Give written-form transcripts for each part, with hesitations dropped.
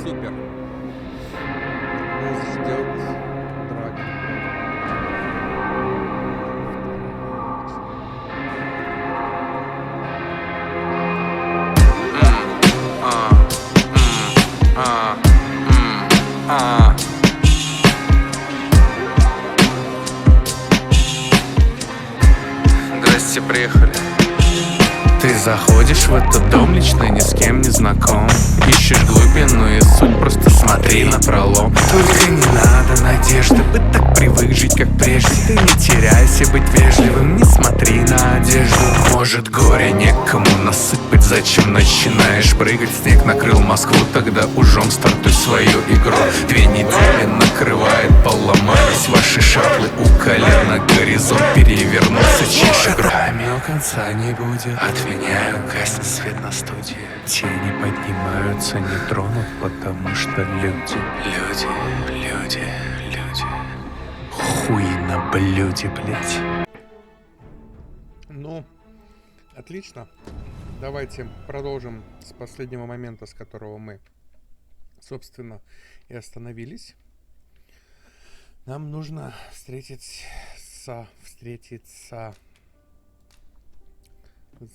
Супер. Нас ждет драгон. Здрасте, приехали. Ты заходишь в этот дом, лично ни с кем не знаком. Ищешь глубину и суть, просто смотри напролом. Только не надо надежды, быть так привык жить, как прежде. Ты не теряйся, быть вежливым, не смотри на одежду. Может, горе некому насыпать, зачем начинаешь прыгать? Снег накрыл Москву, тогда ужом стартуй свою игру. 2 недели накрывает, поломались ваши шаблы у колена. Горизонт перевернулся, чешет руками, но конца не будет. Отменяю, гаснет свет на студии. Тени поднимаются, не тронут, потому что люди. Хуй на блюде, блять. Ну, отлично. Давайте продолжим с последнего момента, с которого мы, собственно, и остановились. Нам нужно встретиться с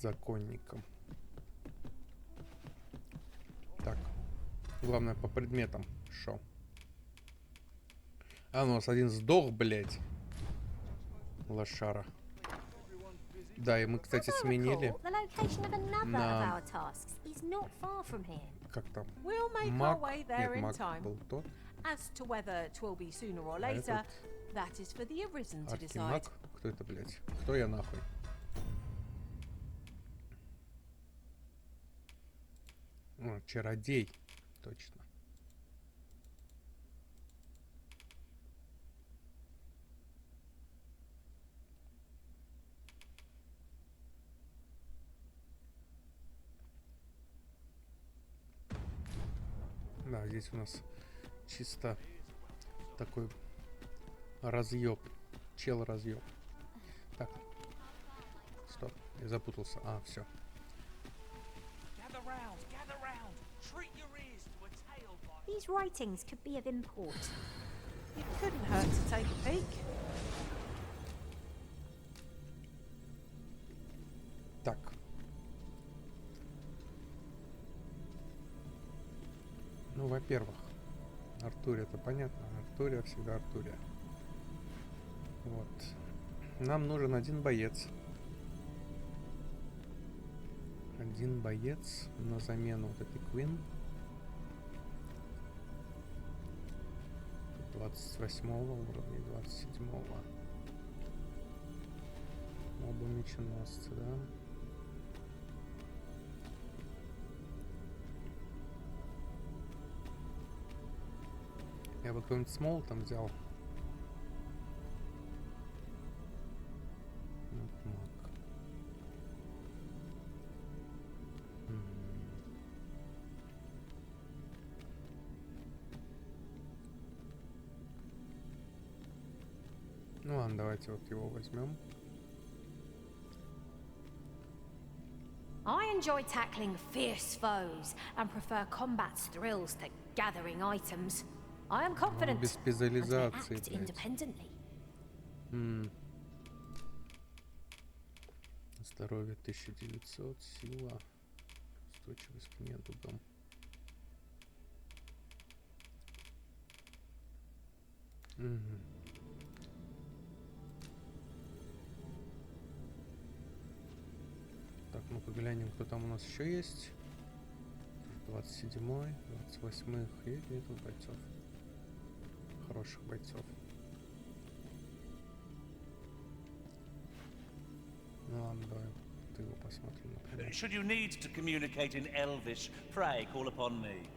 законником. Так, главное по предметам. Шо? А, у нас один сдох, блять. Лошара. Да, и мы, кстати, сменили на... Как там? Маг? Нет, маг был тот. Архимаг? Кто это, блядь? Кто я нахуй? О, чародей. Точно. Да, здесь у нас чисто такой разъеб. Чел разъеб. Так. Стоп. Я запутался. А, все. These writings could be of import. It couldn't hurt to take a peek. Так. Ну, во-первых, Артурия, это понятно. Артурия всегда Артурия. Вот. Нам нужен один боец. Один боец на замену вот этой Квин. 28-го уровня, 27-го. Оба меченосцы, да? Я бы какой-нибудь смол там взял. Маг. Ну ладно, давайте вот его возьмем. I enjoy tackling fierce foes and prefer combat's thrills to gathering items. I am confident Без that I специализации, act блядь. independently. Здоровье 1900, сила, устойчивость к недугам. Так, ну-ка глянем, кто там у нас еще есть. 27-й, 28-х. Есть ли тут бойцов? Хороших бойцов. Ну ладно, давай ты его посмотрим, например. Should you need to communicate in Elvish, pray call upon me.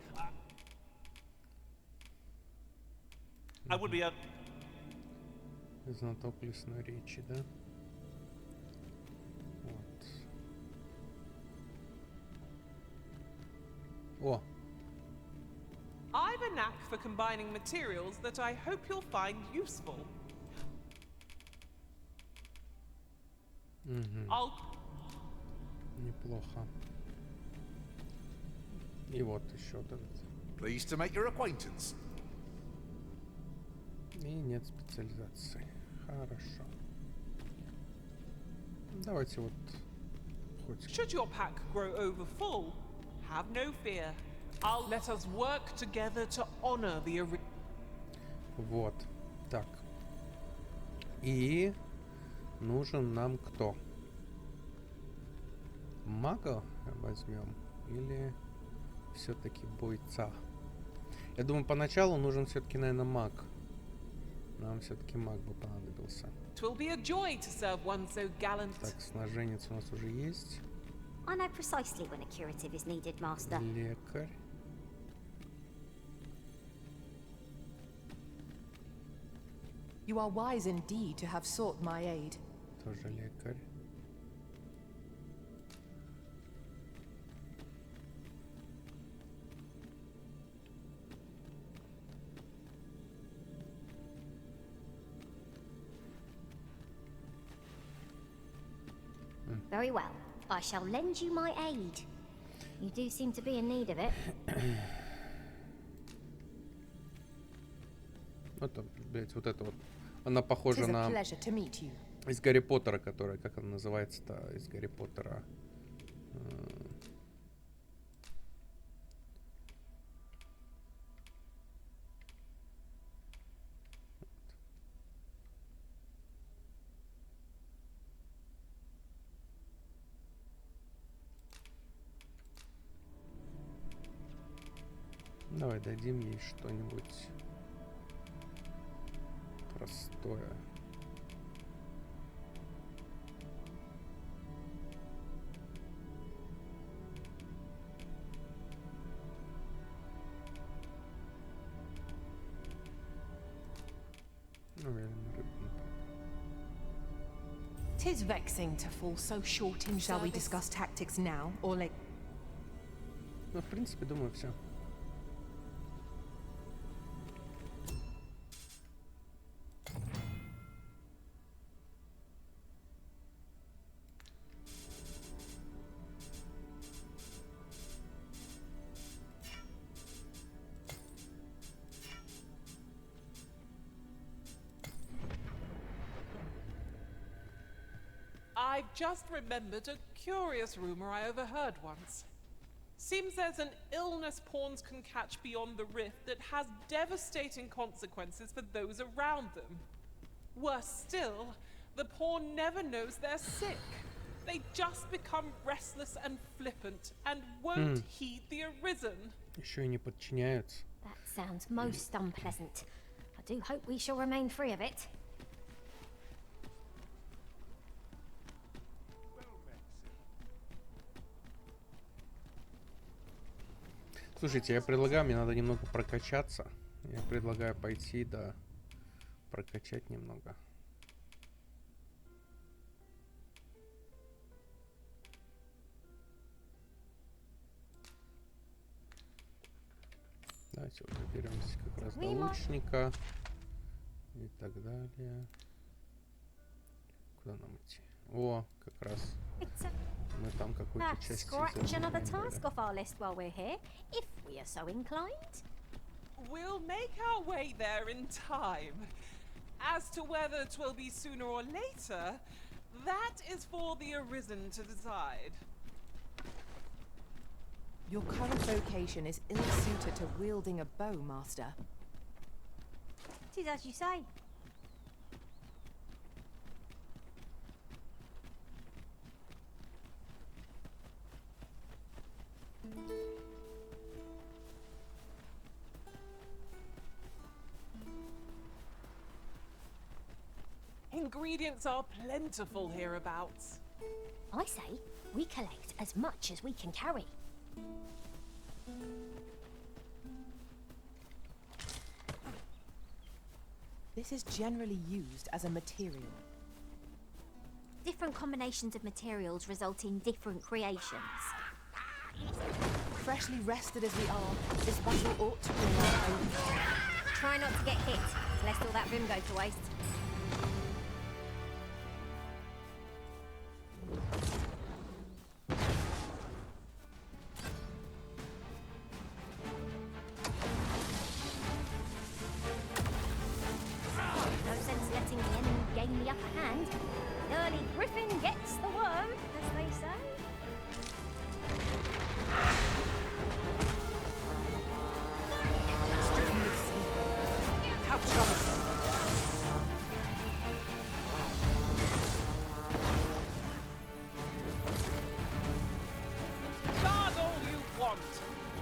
I would be a... Знаток лесной речи, да? Вот. О! I've a knack for combining materials that I hope you'll find useful. I'll... Неплохо. И вот еще этот Pleased to make your acquaintance. И нет специализации. Хорошо. Давайте вот хоть... Should your pack grow over full, have no fear. I'll let us work together to honor the Вот. Так. И нужен нам кто? Мага возьмем или все-таки бойца? Я думаю, поначалу нужен все-таки, наверное, маг. Нам все-таки маг бы понадобился. It will be a joy to serve one so gallant. Так, снаженец у нас уже есть. I know precisely when a curative is needed, Master. Лекарь. You are wise indeed to have sought my aid. Тоже лекарь. Very well. I shall lend you my aid. You do seem to be in need of it. Это, блять, вот это вот. Она похожа Tis a на... pleasure to meet you. Из Гарри Поттера, которая, как она называется-то, из Гарри Поттера. Давай дадим ей что-нибудь простое. Tis vexing to fall so short in Shall we discuss tactics now, or like... Ну, в принципе, думаю, все. I've just remembered a curious rumor I overheard once. Seems there's an illness pawns can catch beyond the rift that has devastating consequences for those around them. Worse still, the pawn never knows they're sick. They just become restless and flippant and won't heed the arisen. Еще и не подчиняются. That sounds most unpleasant. I do hope we shall remain free of it. Слушайте, я предлагаю, мне надо немного прокачаться. Я предлагаю пойти, да, прокачать немного. Давайте вот доберемся как раз до лучника и так далее. Куда нам идти? О, как раз. Мы там какую-то часть Scratch another task off our list while we're here, if we are so inclined. We'll make our way there in time. As to whether 'twill be sooner or later, that is for the arisen to decide. Your current vocation is ill-suited to wielding a bow, Master. 'Tis as you say. Ingredients are plentiful hereabouts. I say we collect as much as we can carry. This is generally used as a material. Different combinations of materials result in different creations. Freshly rested as we are, this battle ought to bring our home. Try not to get hit, lest all that vim go to waste.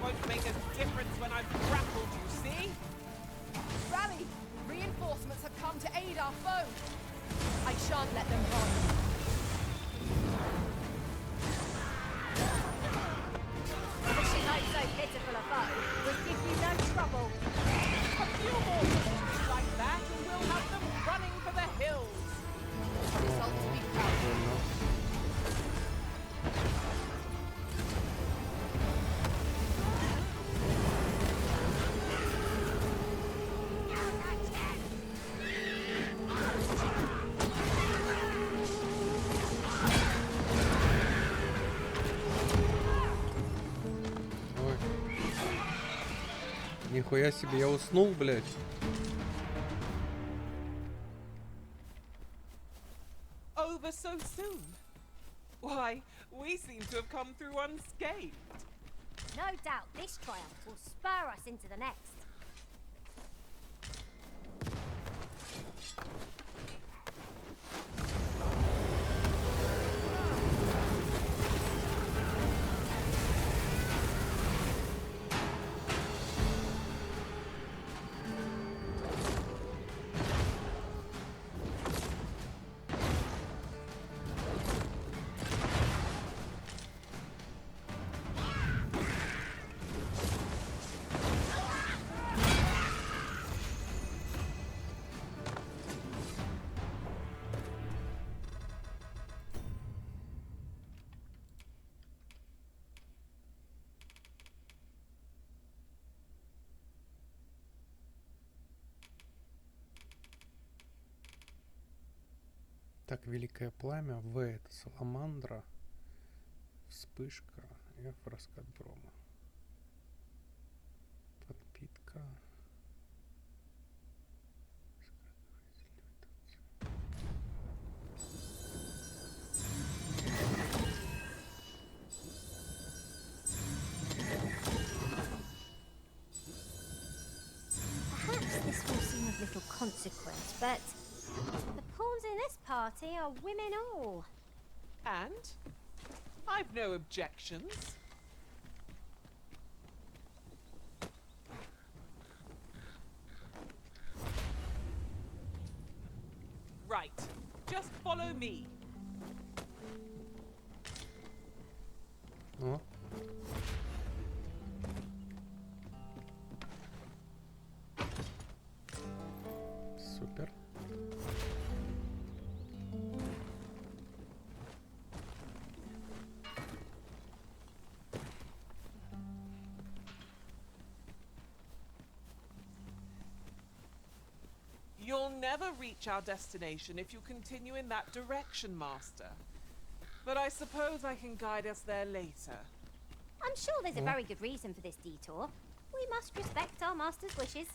won't make a difference when I've grappled you, see? Rally! Reinforcements have come to aid our foe. I shan't let them harm you. Pushing out so pitiful a foe would give you no trouble. A few more victories like that and we'll have them running for the hills. A result to be proud of. Ой. Нихуя себе, я уснул, блядь. Over so soon? Why, we seem to have come through unscathed. No doubt this triumph will spur us into the next. Так, великое пламя. В это саламандра. Вспышка. F раскат брома. Подпитка. Perhaps this will seem of little consequence, but the pawns in this party are women all. And I've no objections. Right, just follow me. О. Супер. You'll never reach our destination if you continue in that direction, Master. But I suppose I can guide us there later. I'm sure there's a very good reason for this detour. We must respect our master's wishes.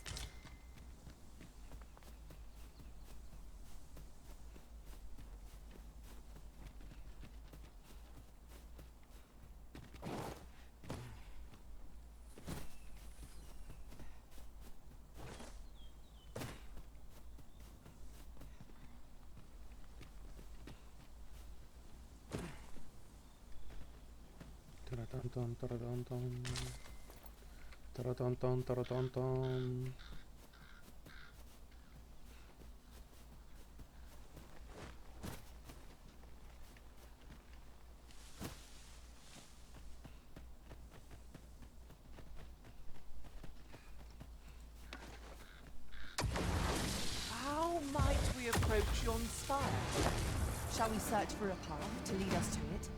Таратан-тан, таратан-тан. Таратан-тан, таратан-тан. How might we approach yon spire? Shall we search for a path to lead us to it?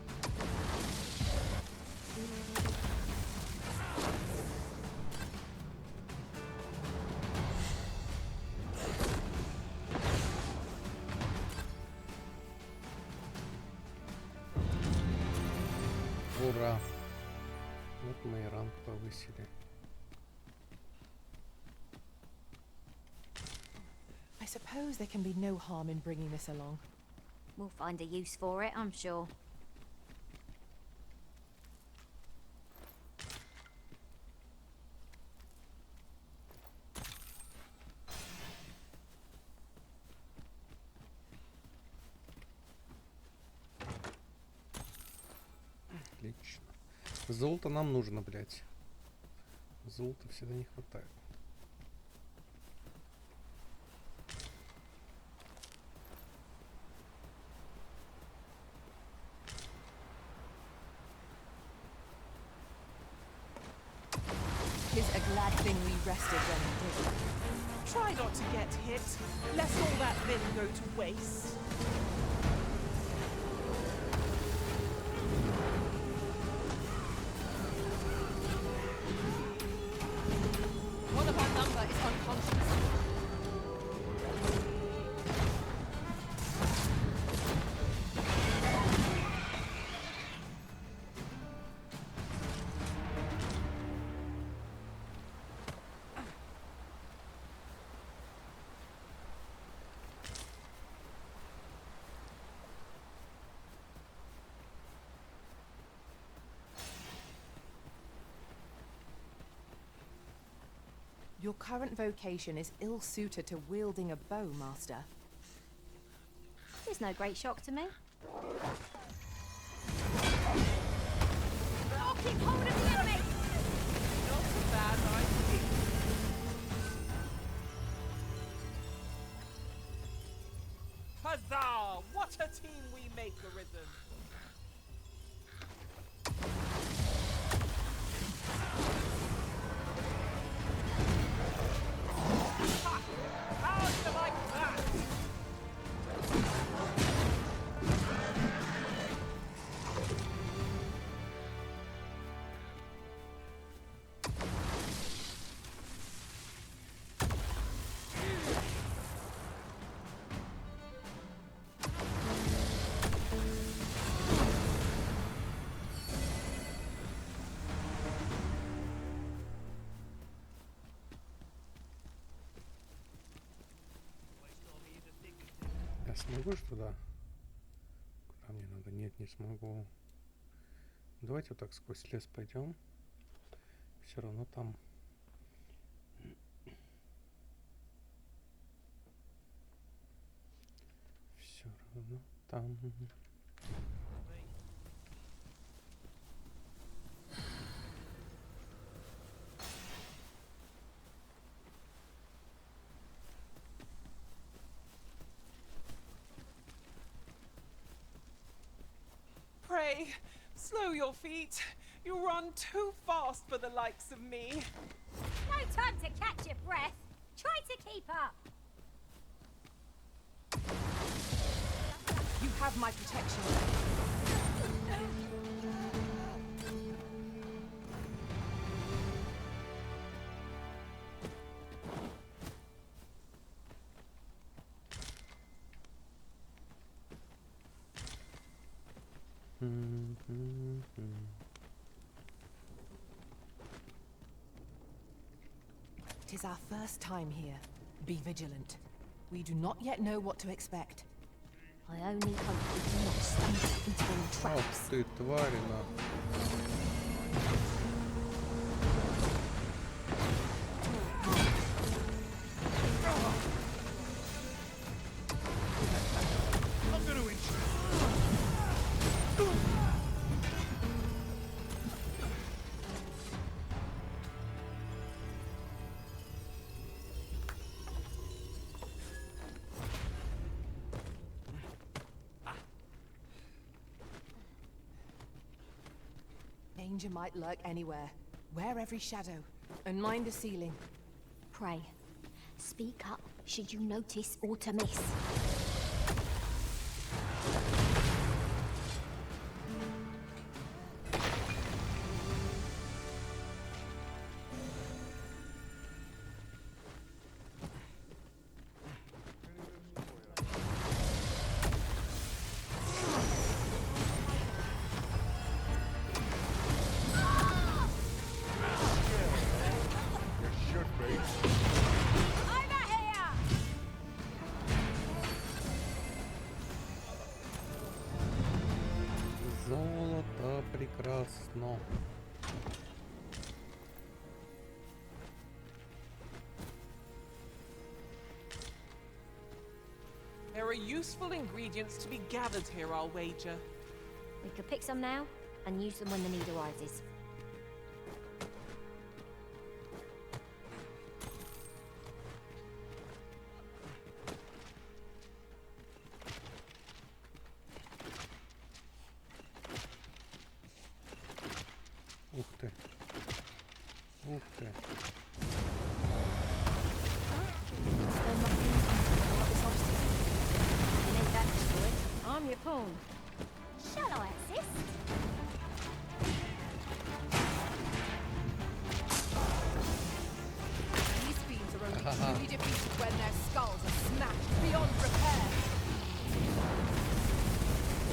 Ура! Вот мы и ранг повысили. I suppose there can be no harm in bringing this along. We'll find a use for it, I'm sure. Отлично. Золото нам нужно, блядь. Золота всегда не хватает. Tis a glad thing we rested when we did. Try not to get hit, lest all that vim go to waste. One of our number is unconscious. Your current vocation is ill-suited to wielding a bow, Master. It's no great shock to me. Oh, keep hold of the enemy! Not a bad idea. Huzzah! What a team we make, Arisen! Ha! How do you like that? Я смогу ж туда? Куда мне надо? Нет, не смогу. Давайте вот так сквозь лес пойдем. Все равно там. Все равно там. Pray, slow your feet. You run too fast for the likes of me. No time to catch your breath. Try to keep up. You have my protection. It is our first time here. Be vigilant. We do not yet know what to expect. I only hope we do not stumble into any Ах traps. ты, тварь, на. Danger might lurk anywhere. Wear every shadow, and mind the ceiling. Pray, speak up should you notice or to miss. Over here! Золото прекрасно. There are useful ingredients to be gathered here, I'll wager. We could pick some now and use them when the need arises. Ух ты. I'm your pawn. Shall I assist? These fiends are only truly defeated when their skulls are smashed beyond repair.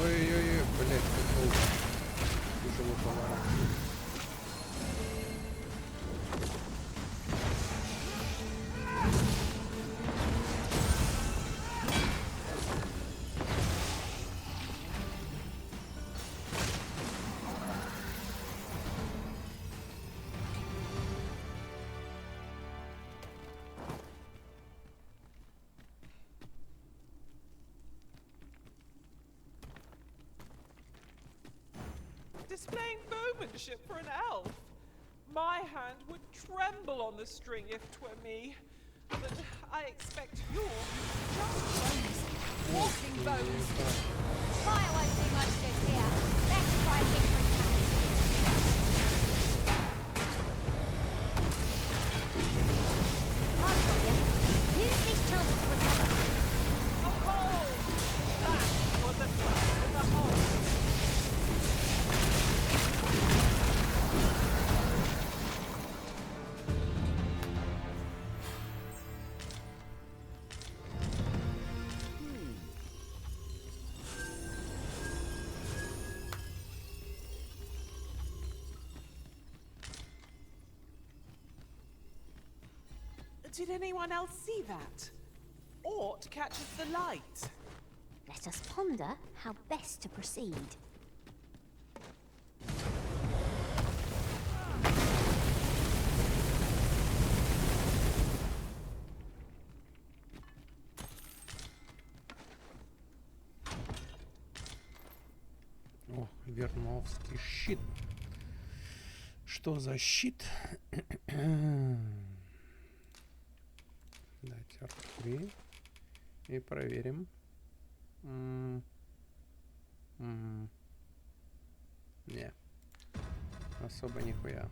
Ой-ой-ой, блять, как долго. Тяжело поворачивать. Displaying bowmanship for an elf. My hand would tremble on the string if 'twere me. But I expect yours just Walking bones. Fire won't do much good here. Let's try a different I've got you. Use this chance to recover. a hole. That was a flash in the hole. Did anyone else see that? Aught catches the light. Let us ponder how best to proceed. О, Верновский щит. Что за щит? Дайте R3 и проверим. Не, особо нихуя.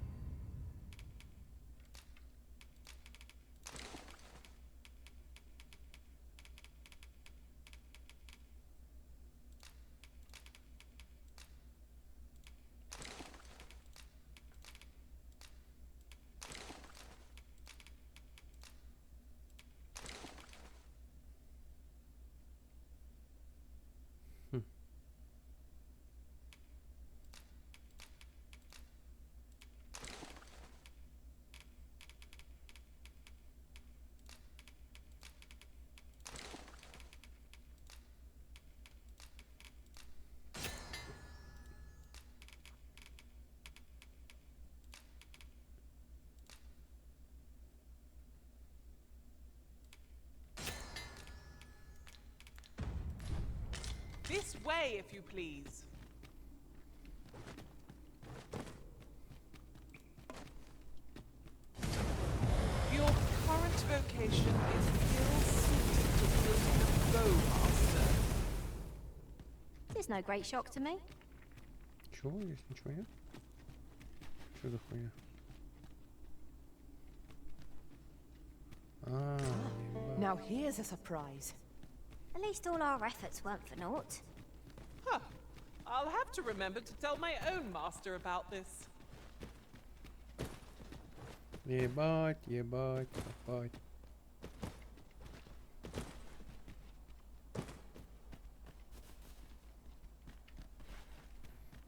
This way, if you please. Your current vocation is ill-suited to wielding a bowmaster. There's no great shock to me. Чего? Здесь ничего нет? Что за хуйня? Ебать. Now here's a surprise. At least all our efforts weren't for naught. Huh. I'll have to remember to tell my own master about this. Ебать, ебать, ебать.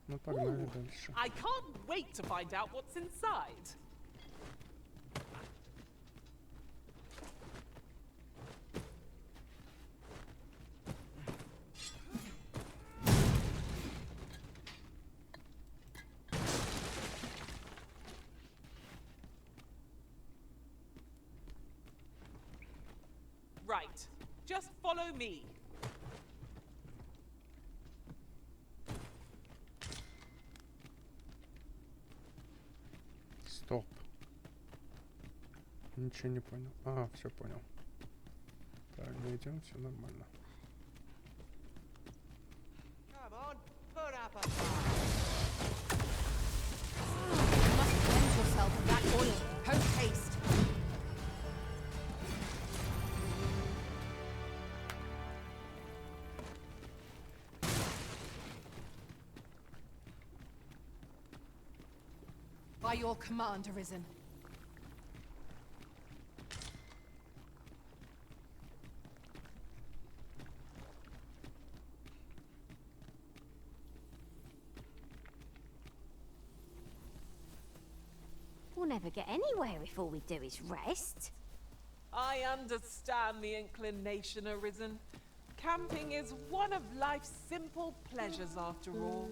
Ну, погнали дальше. I can't wait to find out what's inside. Right. Just follow me. Стоп. Ничего не понял. А, все понял. Правильно идем, все нормально. Come on, put up a You must cleanse yourself of that oil. By your command, Arisen. We'll never get anywhere if all we do is rest. I understand the inclination, Arisen. Camping is one of life's simple pleasures after all.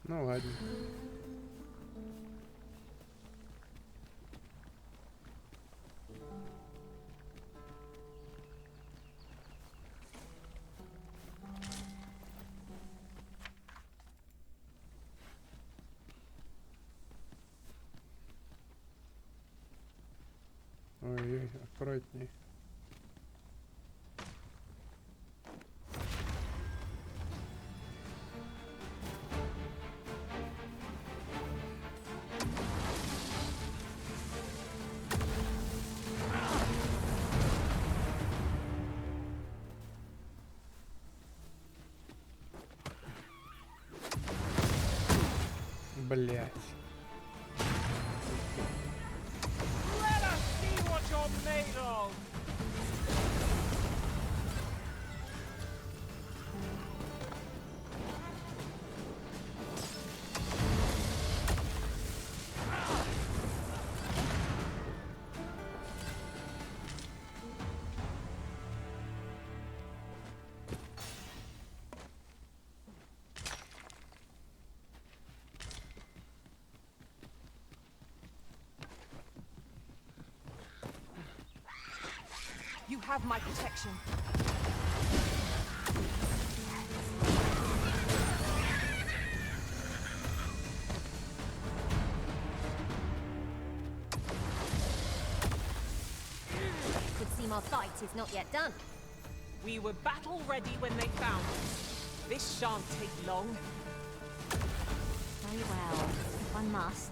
Ну ладно. Ой, аккуратней. Блять. Let us see what you're made of! You have my protection. Could seem our fight is not yet done. We were battle ready when they found us. This shan't take long. Very well, if I must.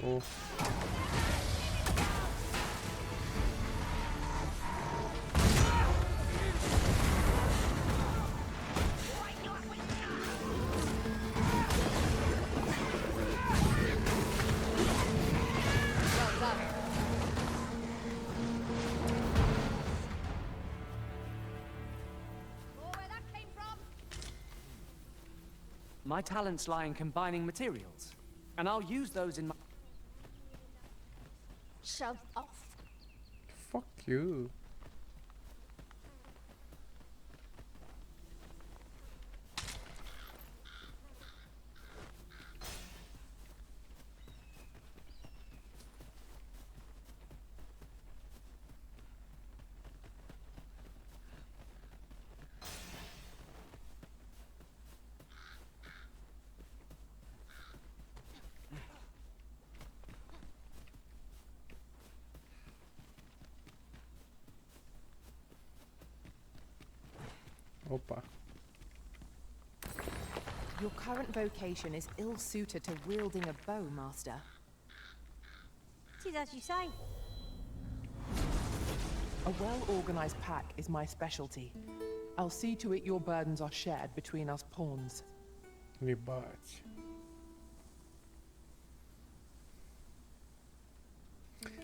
О. Well done. Oh, where that came from? My talents lie in combining materials, and I'll use those in my... Shove off. Fuck you. Опа. Your current vocation is ill-suited to wielding a bow, Master. Tis as you say. A well-organized pack is my specialty. I'll see to it your burdens are shared between us pawns. Ебать.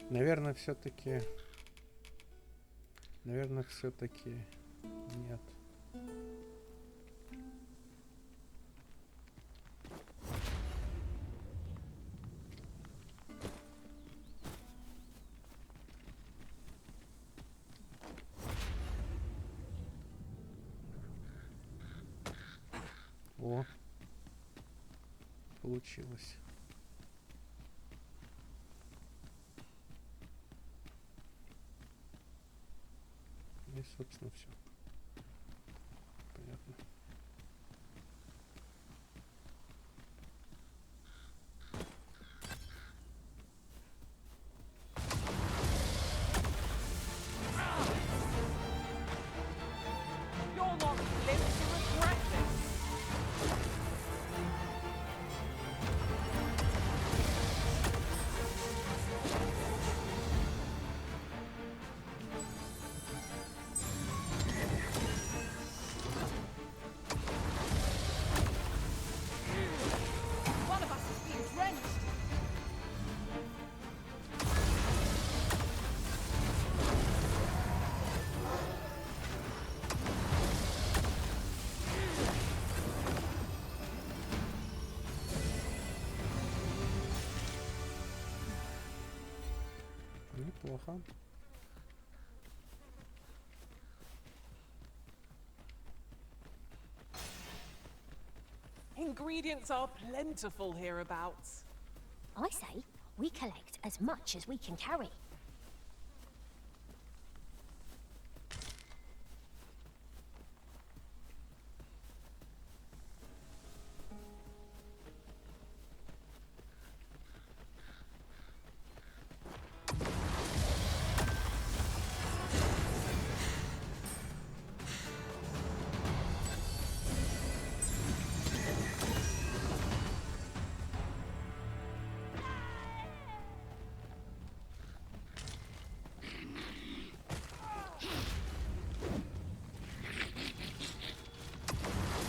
Наверное, все-таки нет. О, получилось. И, собственно, все. Понятно. You're not living to regret this. Плохо. Ingredients are plentiful hereabouts. I say we collect as much as we can carry.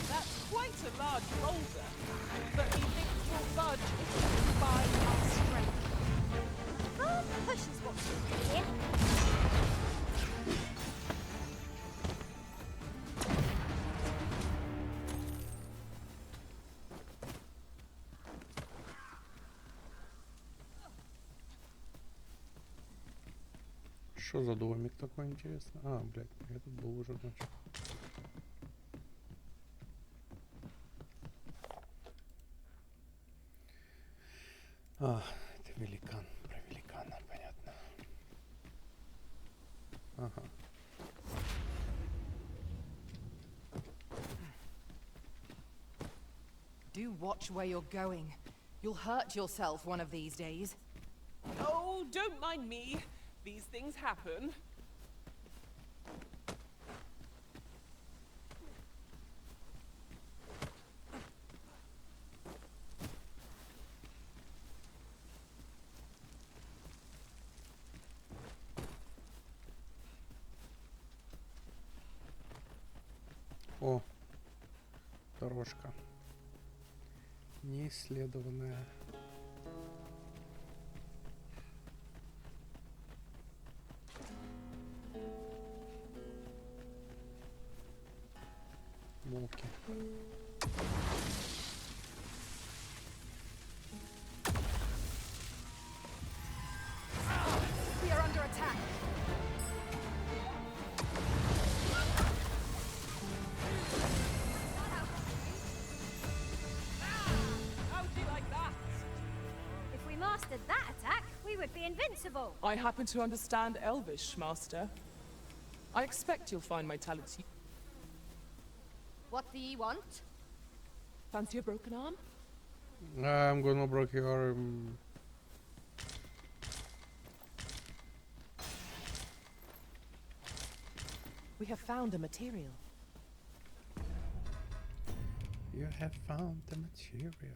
That's quite a large boulder, but methinks will budge if we by our strength. Push is what's here. Что за домик такой интересный? А, блядь, я тут был уже ночью. А, это великан. Про великана, понятно. Ага. Do watch where you're going. You'll hurt yourself one of these days. Oh, don't mind me. These things happen. О, дорожка. Неисследованная. Волки. We are under attack. How'd you like that? If we mastered that attack, we would be invincible. I happen to understand Elvish, Master. I expect you'll find my talents. What do ye want? Fancy a broken arm? I'm gonna break your We have found a material. You have found the material.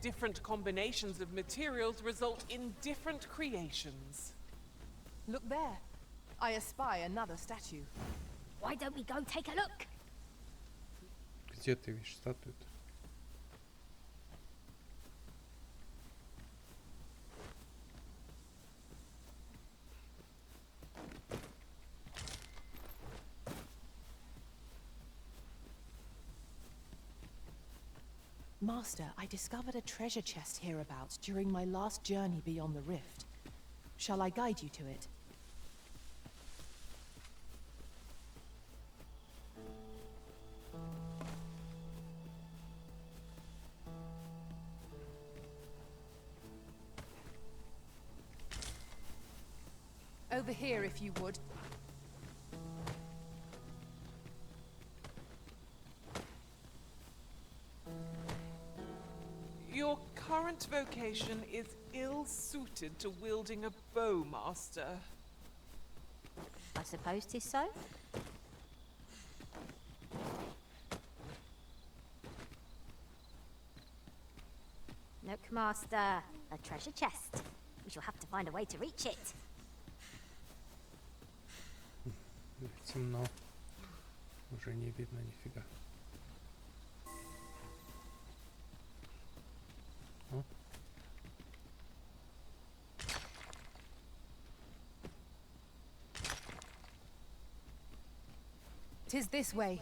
Different combinations of materials result in different creations. Look there. I espy another statue. Why don't we go take a look? Где ты видишь статую? Master, I discovered a treasure chest hereabouts during my last journey beyond the rift. Shall I guide you to it? Over here, if you would. current vocation is ill-suited to wielding a bow, Master. I suppose 'tis so. Look, Master, a treasure chest. We shall have to find a way to reach it. Темно. Уже не видно нифига. О. Tis this way.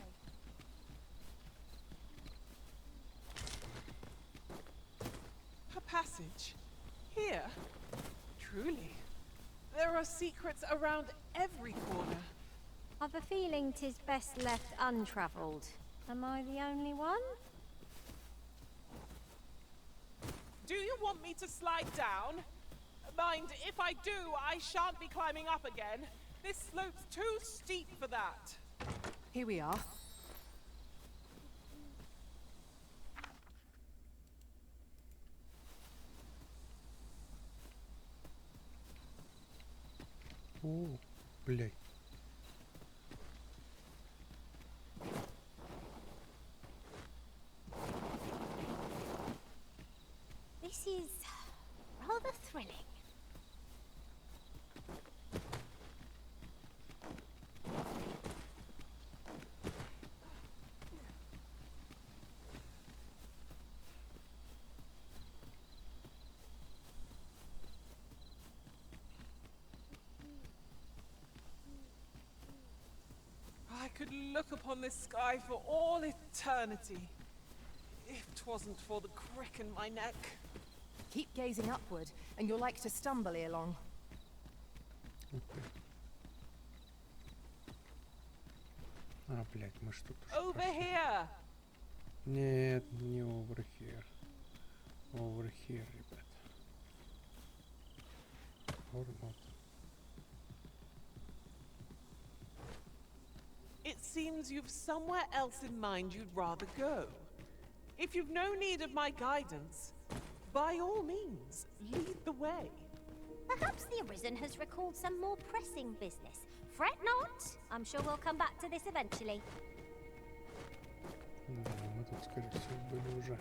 A passage. Here. Truly. There are secrets around every corner. I've a feeling 'tis best left untravelled. Am I the only one? Do you want me to slide down? Mind, if I do, I shan't be climbing up again. This slope's too steep for that. Here we are. О, блядь. This is rather thrilling. I could look upon this sky for all eternity, if 'twasn't for the crick in my neck. Keep gazing upward, and you're like to stumble along. Ух ты. А, блядь, мы ж тут уже Over прошли. here! Нет, не over here. Over here, ребят. Or not. It seems you've somewhere else in mind you'd rather go. If you've no need of my guidance, by all means, lead the way. Perhaps the Arisen has recalled some more pressing business. Fret not. I'm sure we'll come back to this eventually. Да, мы тут, скорее всего, были уже.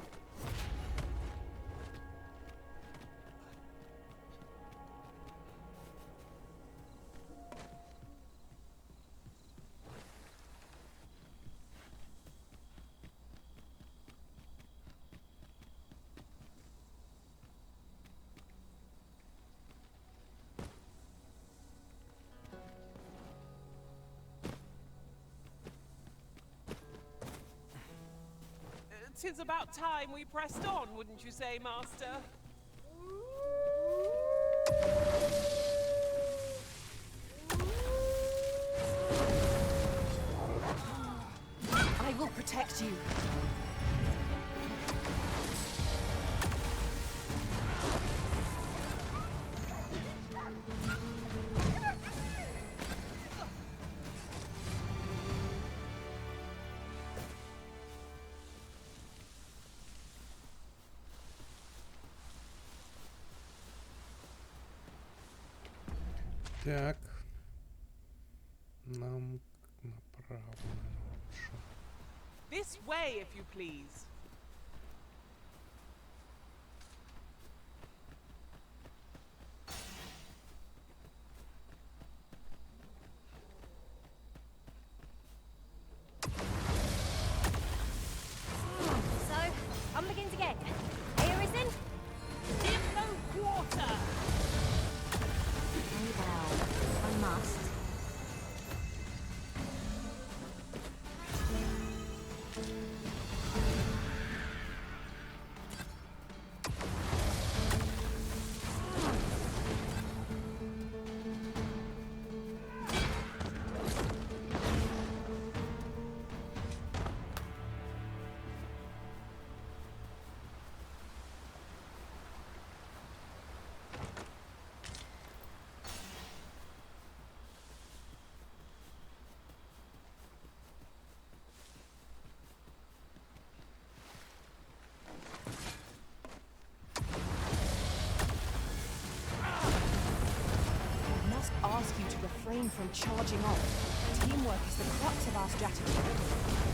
Tis about time we pressed on, wouldn't you say, Master? I will protect you. Так. Нам направо лучше. This way, if you please. So, on begins again. Hey, Arisen? Give no quarter! Very well. I must. refrain from charging off. Teamwork is the crux of our strategy.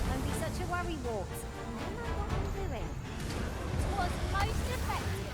Don't be such a worry, Wart. I know what I'm doing. It was most effective.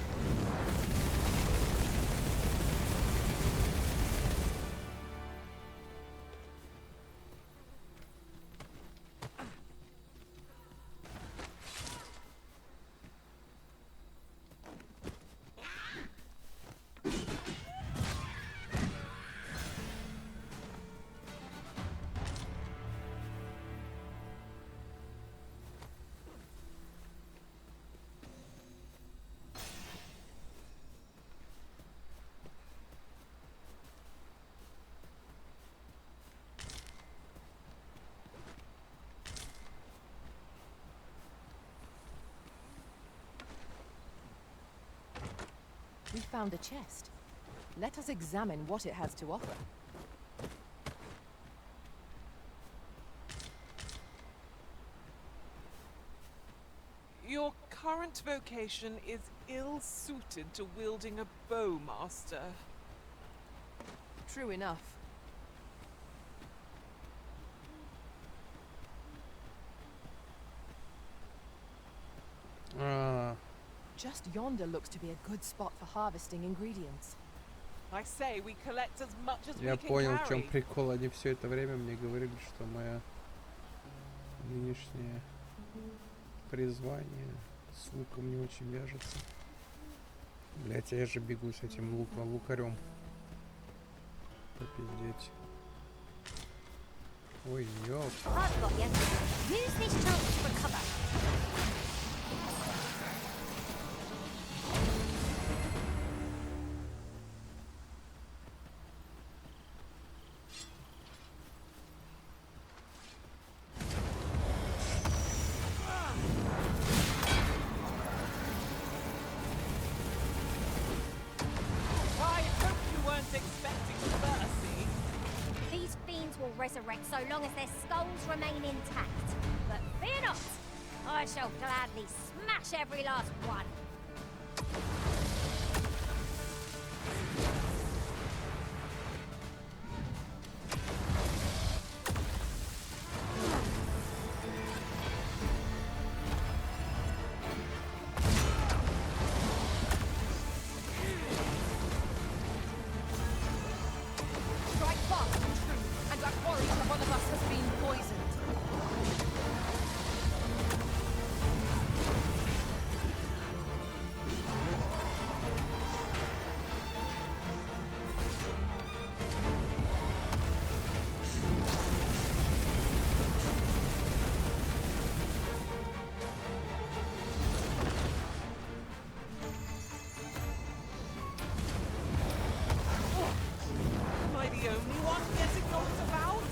We found a chest. Let us examine what it has to offer. Your current vocation is ill-suited to wielding a bowmaster. True enough. Just yonder looks to be a good spot for harvesting ingredients. I say we collect as much as Я we can понял, в чем carry. прикол. Они все это время мне говорили, что мое нынешнее призвание с луком не очень вяжется. Блять, я же бегу с этим лукарем. Попиздеть. Ой, ёп. I've got you. Use this chance to recover. I hope you weren't expecting mercy. These fiends will resurrect so long as their skulls remain intact. But fear not, I shall gladly smash every last one. Strike fast and true, and our quarry to one of us has been poisoned. Am I the only one getting knocked about?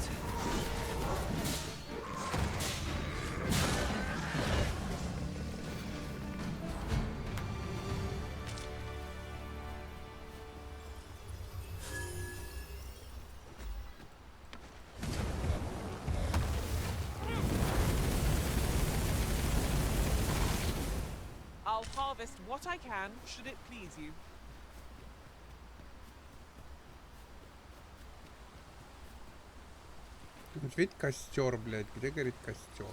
I'll harvest what I can, should it please you. Вот видите костер, блядь, где горит костер?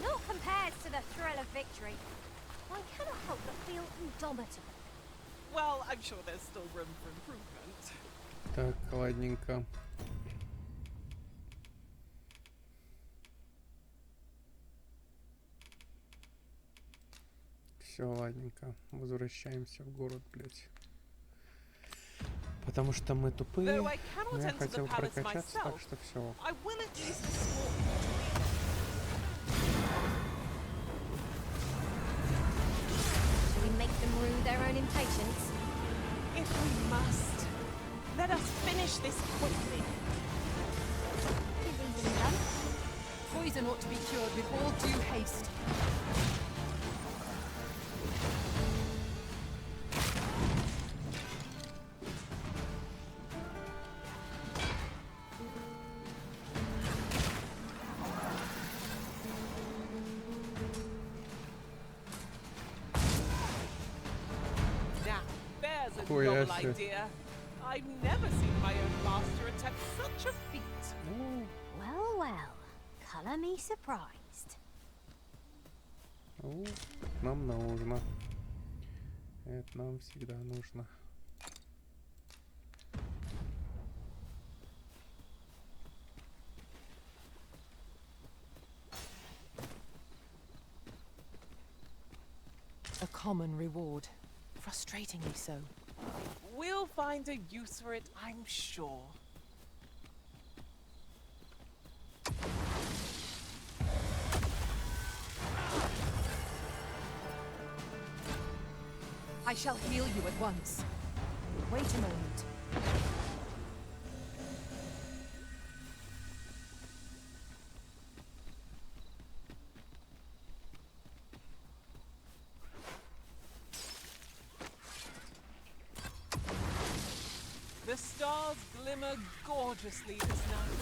Not compared to the thrill of victory. I cannot help but feel indomitable. Well, I'm sure there's still room for improvement. Так, ладненько. Все, ладненько. Возвращаемся в город, блядь. Потому что мы тупые. Though I cannot Но я enter хотел the palace прокачаться, так myself, что все. I will at least escort you to Shall we make them rue their own impatience? the... this quickly. Poison ought to be cured with all due haste. Now, there's a Oh, novel yes. idea. I've never seen my own master attempt such a feat. Well, well. Color me surprised. Ну, нам нужно. Это нам всегда нужно. A common reward. Frustratingly so. We'll find a use for it, I'm sure. I shall heal you at once. Wait a moment. The stars glimmer gorgeously this night.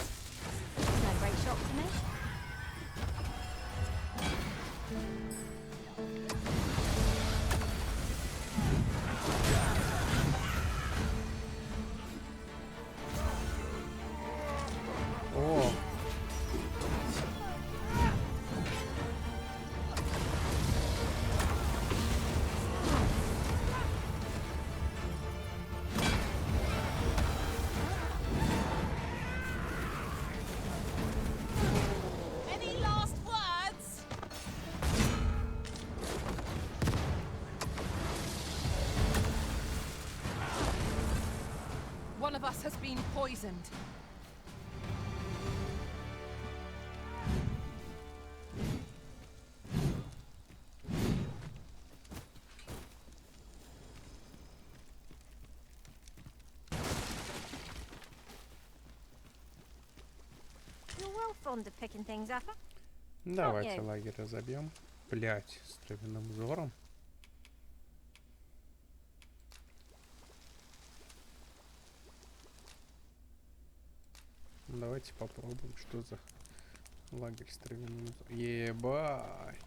No great shock to me. О! Any last words? One of us has been poisoned. You're well fond of picking things up. Давайте Окей. лагерь разобьем. Блять, с травяным взором. Давайте попробуем, что за лагерь с травяным взором. Ебать!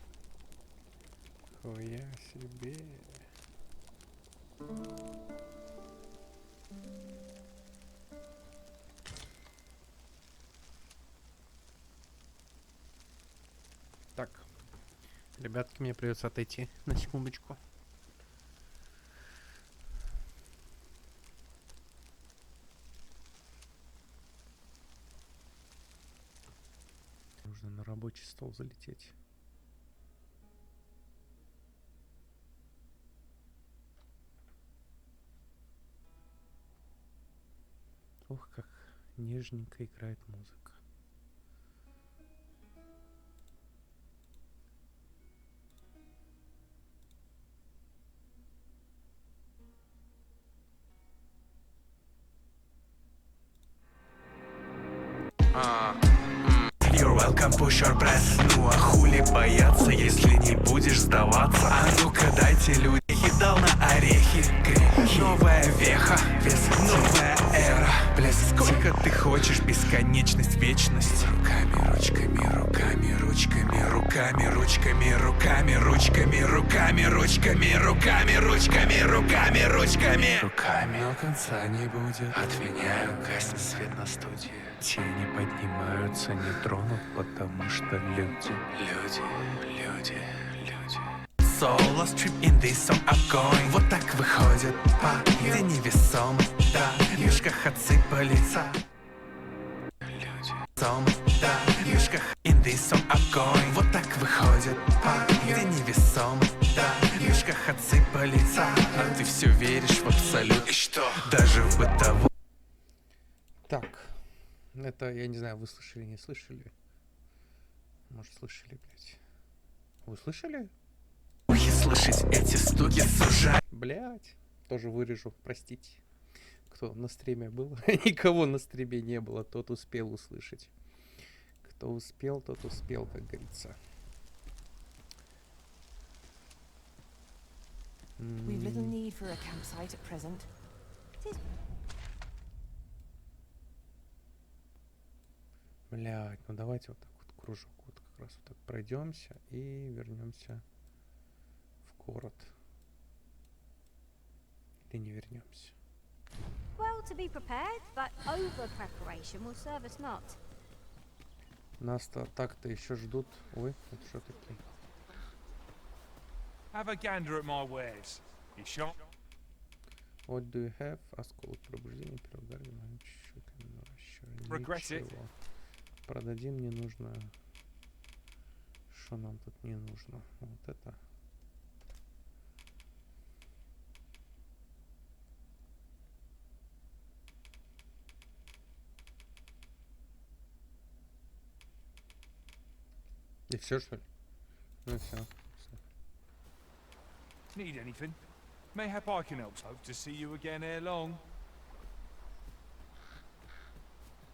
Хуя себе! Так, ребятки, мне придется отойти на секундочку. Нужно на рабочий стол залететь. Ох, как нежненько играет музыка. You're welcome, push or press. Ну а хули бояться, если не будешь сдаваться? А ну-ка дайте люди, едал на орехи, грехи. Новая веха, новая эра. Блеск, сколько ты хочешь, бесконечность, вечность. Руками, ручками, руками, ручками, руками, ручками, руками, ручками, руками, ручками, руками, ручками, руками, ручками. Руками, но конца не будет. Отменяю, гаснет свет на студии. Тени поднимаются, не тронут, потому что люди. Solo strip in this song огонь. Вот так выходит по где невесом. Да, в юшках отсыпались. Да, в юшках in this song огонь. Вот так выходит по где невесом. Да, в юшках отсыпались. А ты все веришь в абсолют. И что? Даже в бытовом. Так, это, я не знаю, вы слышали, не слышали? Может, слышали, блядь? Вы слышали? Слышать эти стуки сужают. Блядь, тоже вырежу, простите. кто на стриме был. Никого на стриме не было, тот успел услышать. Кто успел, тот успел, как говорится. We've little need for a campsite at present. Блядь, ну давайте вот так вот кружок вот как раз вот так пройдемся и вернемся в город. Или не вернемся. Well, to be prepared, but over preparation will serve us not. Нас-то так-то еще ждут. Ой, это что такие? Have a gander at my wares. You shop? What do you have? Осколок пробуждения, первый удар, Regret it. Продадим, мне нужно. Что нам тут не нужно? Вот это. И все, что ли? Ну все. Need anything? Mayhap I can help. Hope to see you again ere long.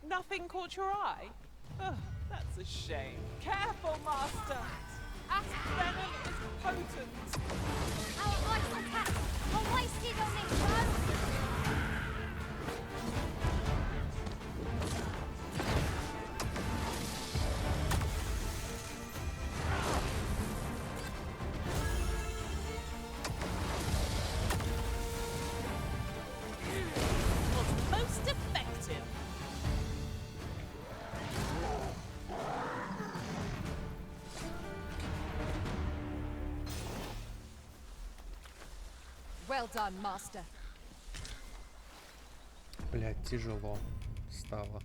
Nothing caught your eye? Ugh, that's a shame. Careful, Master! Acid venom is potent. Our ice attacks are wasted on this road. Was most effective. Well done, Master. Блядь, тяжело стало.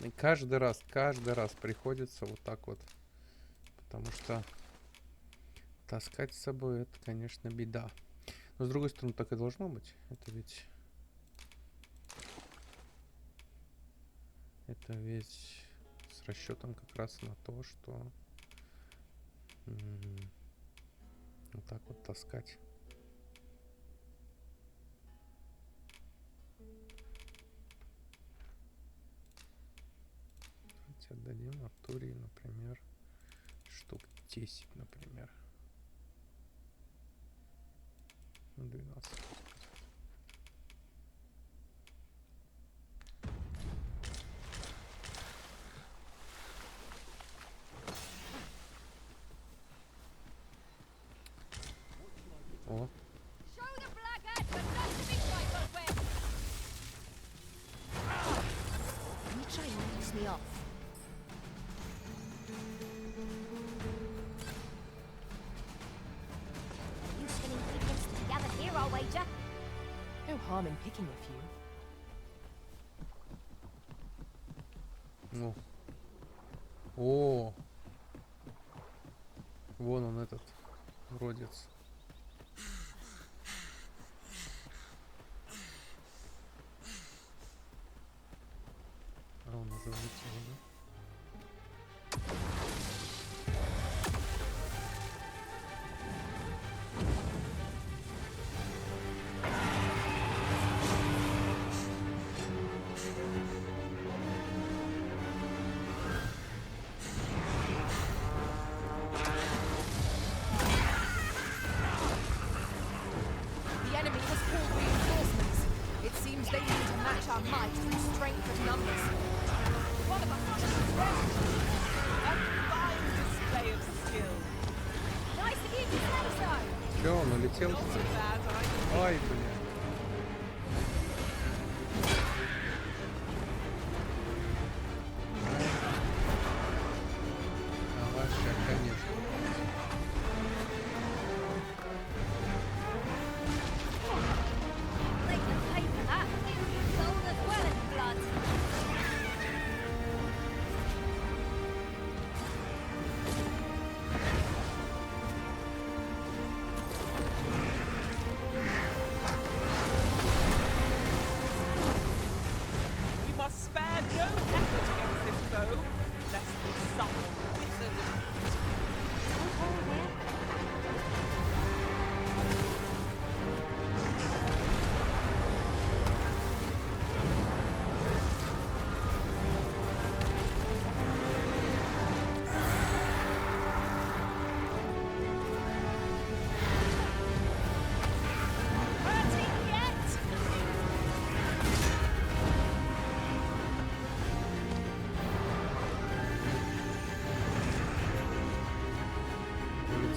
И каждый раз приходится вот так вот. Потому что таскать с собой это, конечно, беда. Но с другой стороны, так и должно быть. Это ведь с расчетом как раз на то, что вот так вот таскать. Отдадим Артурии, например, штук 10, например. 12. О. Me off. You skinning piglets together here, I'll wager. No harm in picking a few. Ну. О. Вон он этот уродец. А он уже улетел, да? The enemy has called reinforcements. It seems they need to match our might through strength of numbers. One of us is ready. A fine display of skill. Nice of you to say so. Все, он улетел. Not a bad idea. Ай, блин.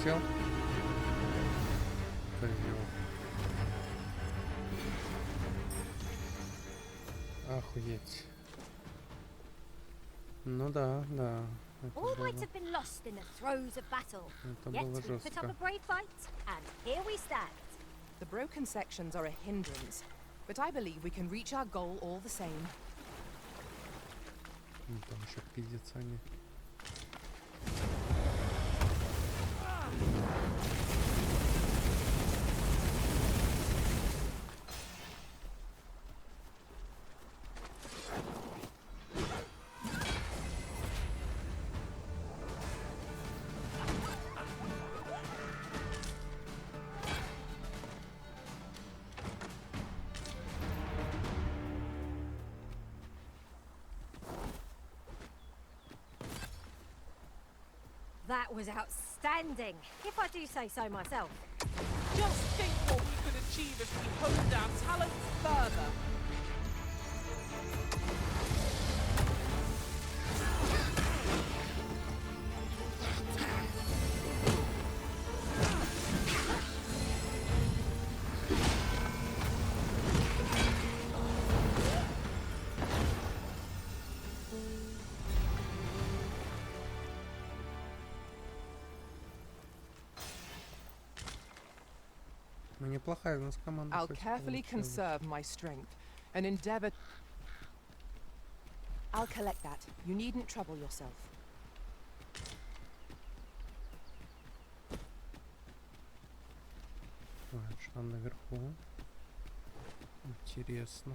успел? Козёл. Охуеть. Ну да, да. Это All было, might have been lost in the throes of battle. это Yet было we put up жестко. a brave fight, and here we stand. The broken sections are a hindrance, but I believe we can reach our goal all the same. Ну, там еще пиздец они. That was outstanding, if I do say so myself. Just think what we could achieve if we honed our talents further. Ну, неплохая у нас команда. I'll кстати, carefully получилась. conserve my strength and endeavor. I'll collect that. You needn't trouble yourself. Так, что там наверху? Интересно.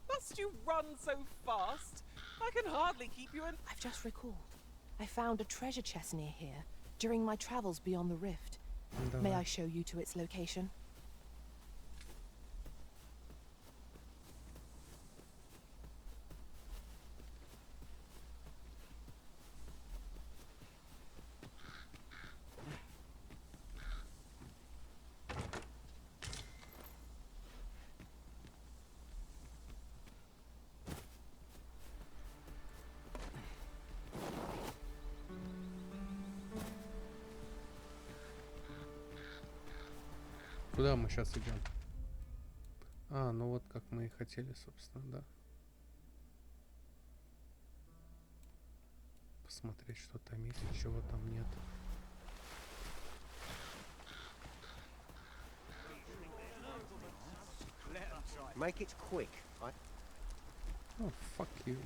Must you run so fast? I can hardly keep you in. I've just recalled. I found a treasure chest near here during my travels beyond the rift. May I Давай. show you to its location? Куда мы сейчас идем? А, ну вот как мы и хотели, собственно, да. Посмотреть, что там есть, чего там нет. Make it quick. Oh, fuck you.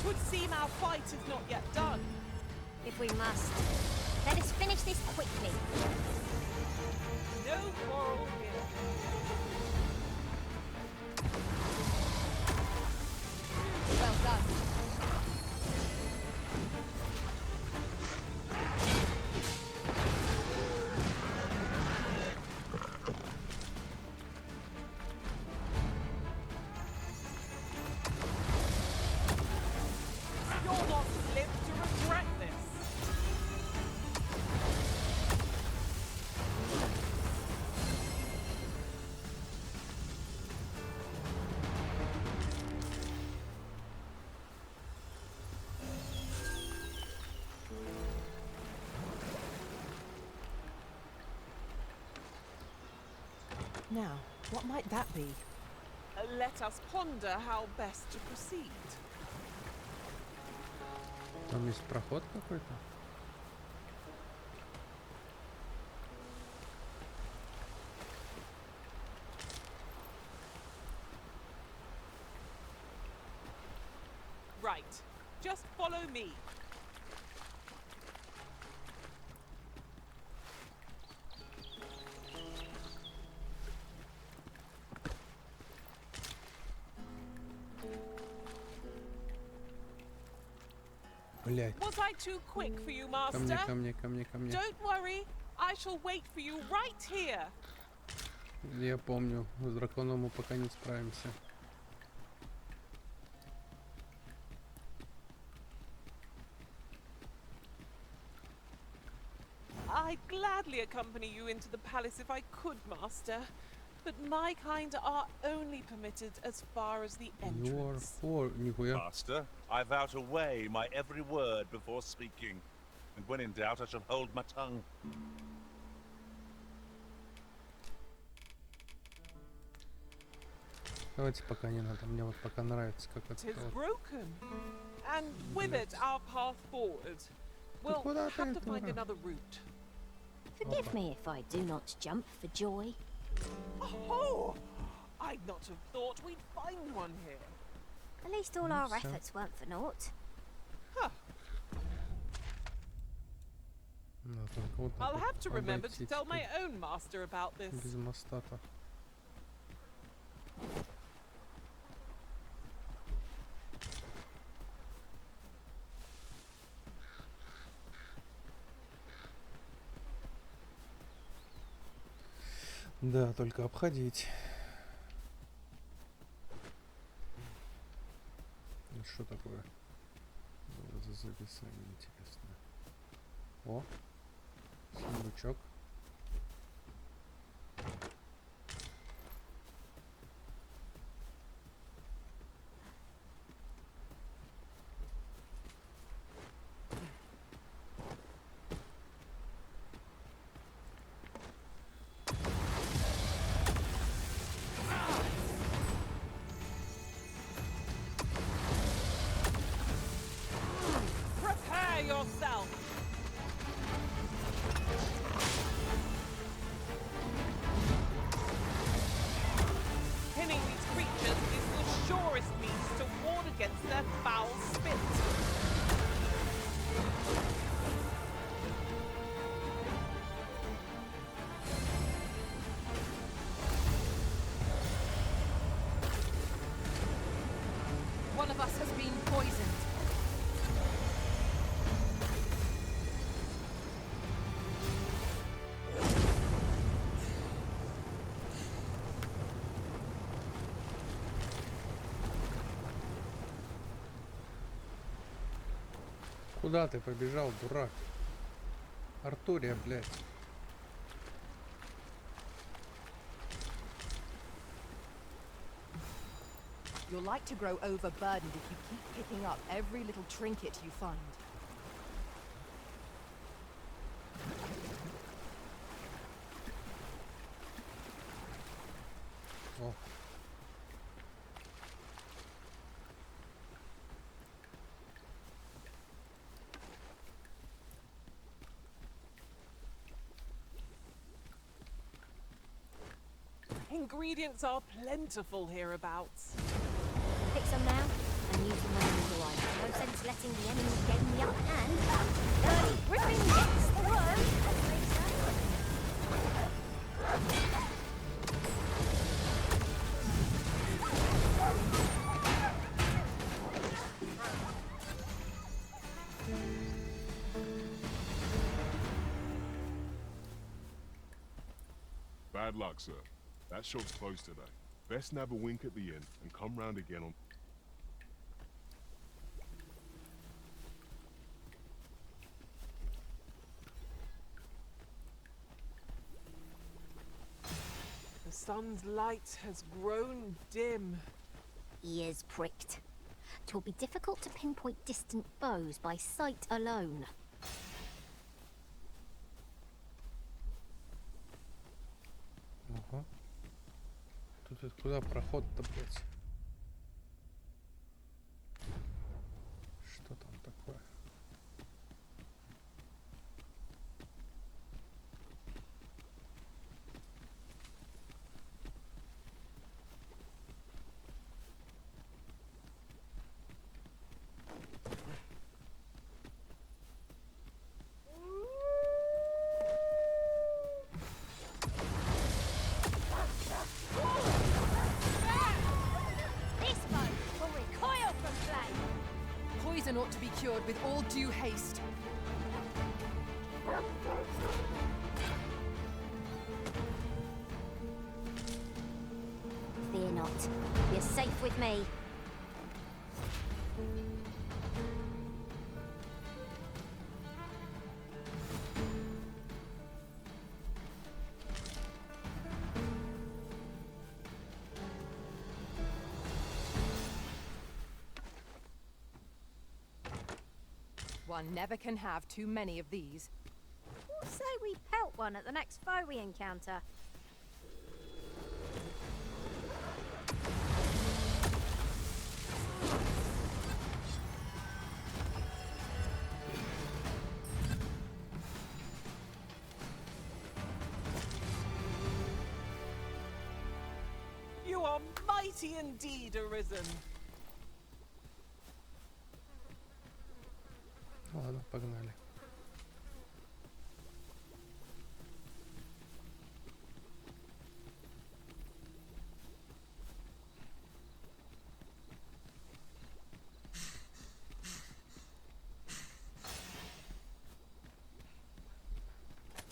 Would seem our fight is not yet done. If we must, let us finish this quickly. No quarrel here. Well done. You'll not live to regret this. Now, what might that be? Let us ponder how best to proceed. Там есть проход какой-то? Right. Just follow me. Блять. Was I too quick for you, Ко мне, Master? ко мне, ко мне, ко мне. Don't worry. I shall wait for you right here. Я помню, с драконом мы пока не справимся. I I'd gladly accompany you into the palace if I could, Master. But my kind are only permitted as far as the You are entrance. for нихуя. Master, I vow to weigh my every word before speaking. And when in doubt, I shall hold my tongue. Давайте пока не надо. Мне вот пока нравится, как это Tis вот. broken, and with it our path forward. We'll куда ты, have to find дура? another route. Forgive me if I do not jump for joy. Oh, I'd not have thought we'd find one here. At least all our so. efforts weren't for naught. Huh. Да, только вот так I'll вот have to remember to обойти tell my теперь own master about this. без моста-то. Да, только обходить. Ну, что такое? Было за записание, интересно. О, сундучок. Prepare yourself. Pinning these creatures is the surest means to ward against their foul spit. One of us has been poisoned. Куда ты побежал, дурак? Артурия, блядь. You're like to grow overburdened if you keep picking up every little trinket you find. О. Ingredients are plentiful hereabouts. Pick some now and use them when you like. No sense letting the enemy gain the upper hand. Early gripping gets the worm, as they say. Bad luck, sir. That shop's closed today. Best nab a wink at the end and come round again on... The sun's light has grown dim. Ears pricked. 'Twill be difficult to pinpoint distant foes by sight alone. Ага. Тут это куда проход-то, блядь? Что там такое? This foe will recoil from flame. Poison ought to be cured with all due haste. Fear not. You're safe with me. One never can have too many of these. What say we pelt one at the next foe we encounter? You are mighty indeed, Arisen. Ладно, погнали.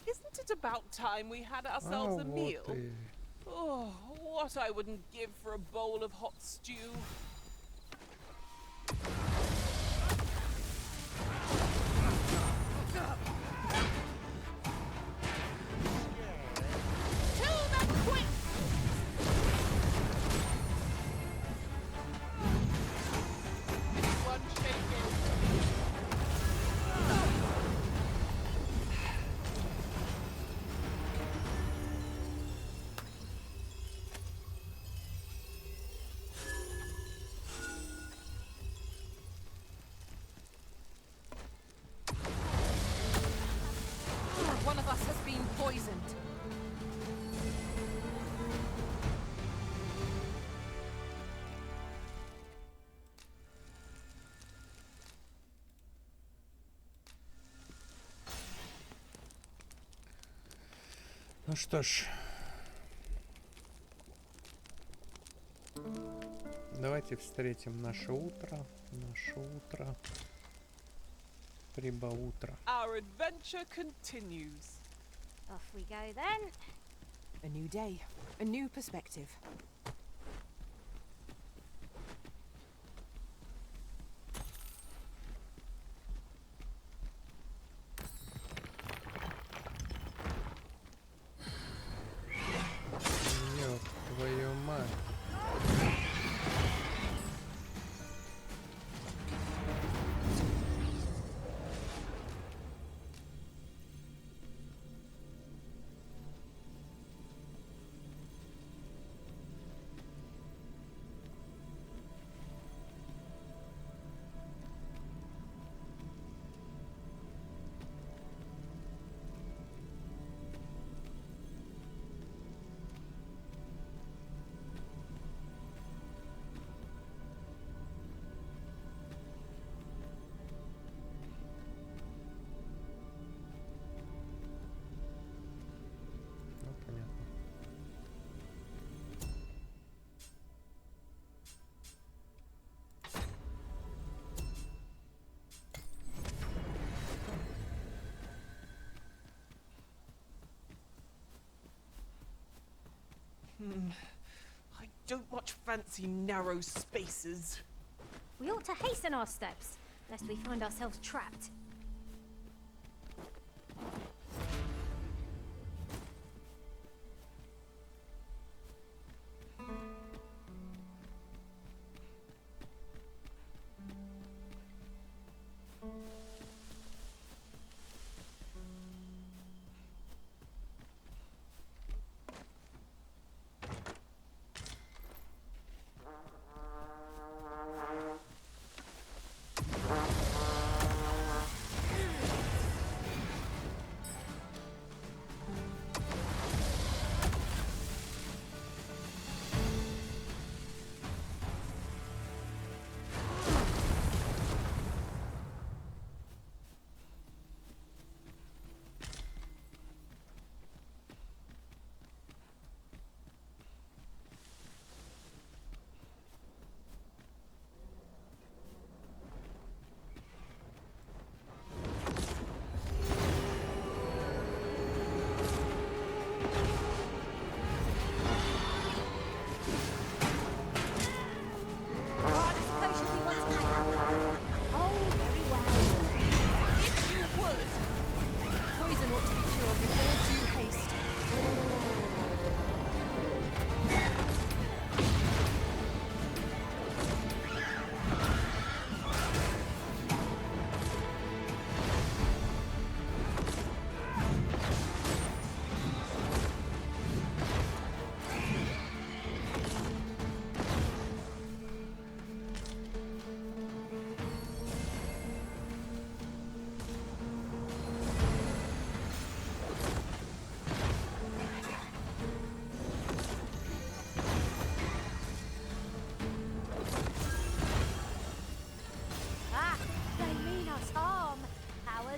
Isn't it about time we had ourselves a вот meal? и... Oh, what I wouldn't give for a bowl of hot stew. Kill them quick! One shaking. One of us has been poisoned. Ну что ж. Давайте встретим наше утро. Наше утро. Прибаутро. Our adventure continues. Off we go then. A new day, a new perspective. Ёб твою мать. Ну, понятно. I don't much fancy narrow spaces. We ought to hasten our steps, lest we find ourselves trapped.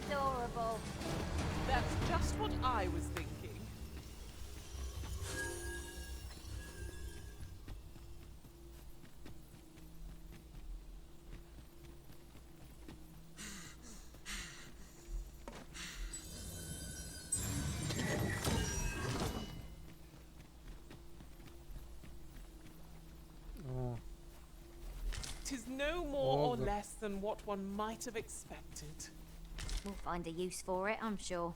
adorable. That's just what I was thinking. О, 'Tis no more or the- less than what one might have expected. We'll find a use for it, I'm sure.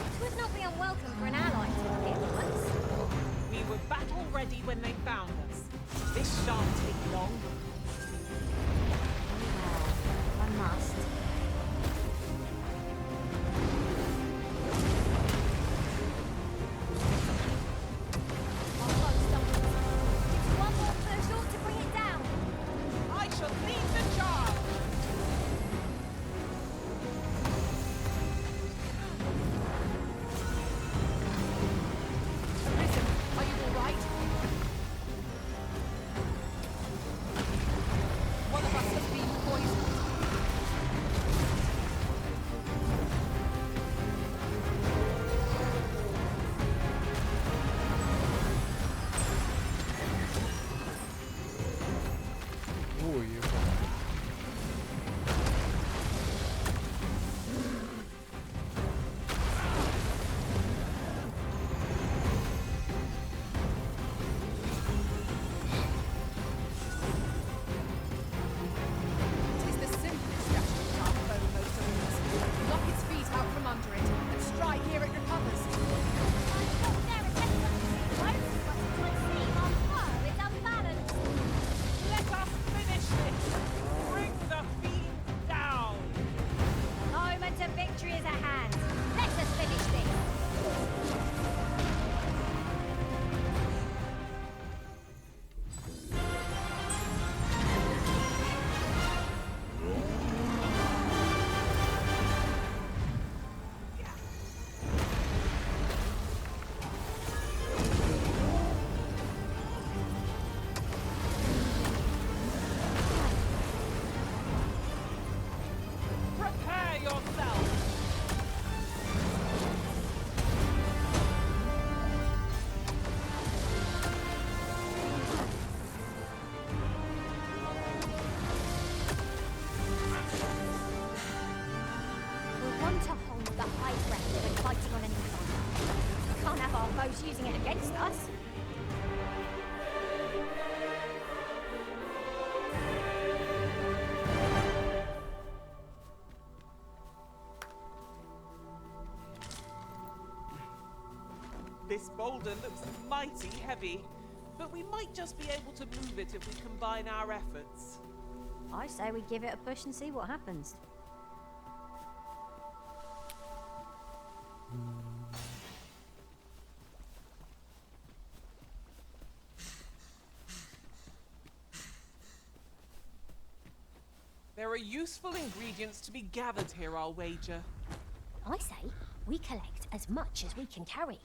It would not be unwelcome for an ally to appear once. We were battle ready when they found us. This shan't take long. Well, I must. One more push ought to bring it down. I shall lead the charge. Listen, are you all right? One of us has been poisoned. ой, ебать. It is the simplest strategy to outfoe most arenas. Knock its feet out from under it and strike here it recovers. I'm not there against us. But as I see, our foe is unbalanced. Let us finish this. Bring the fiend down. Moment of victory is at hand. Let us finish this. Prepare yourself. We'll want to hold the high ground when fighting on enemy front. Can't have our foes using it against us. This boulder looks mighty heavy, but we might just be able to move it if we combine our efforts. I say we give it a push and see what happens. There are useful ingredients to be gathered here, I'll wager. I say we collect as much as we can carry.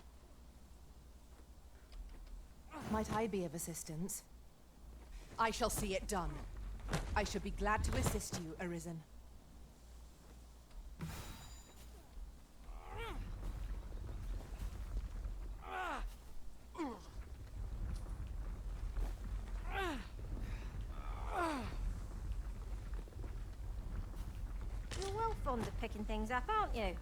Might I be of assistance? I shall see it done. I should be glad to assist you, Arisen. You're well fond of picking things up, aren't you?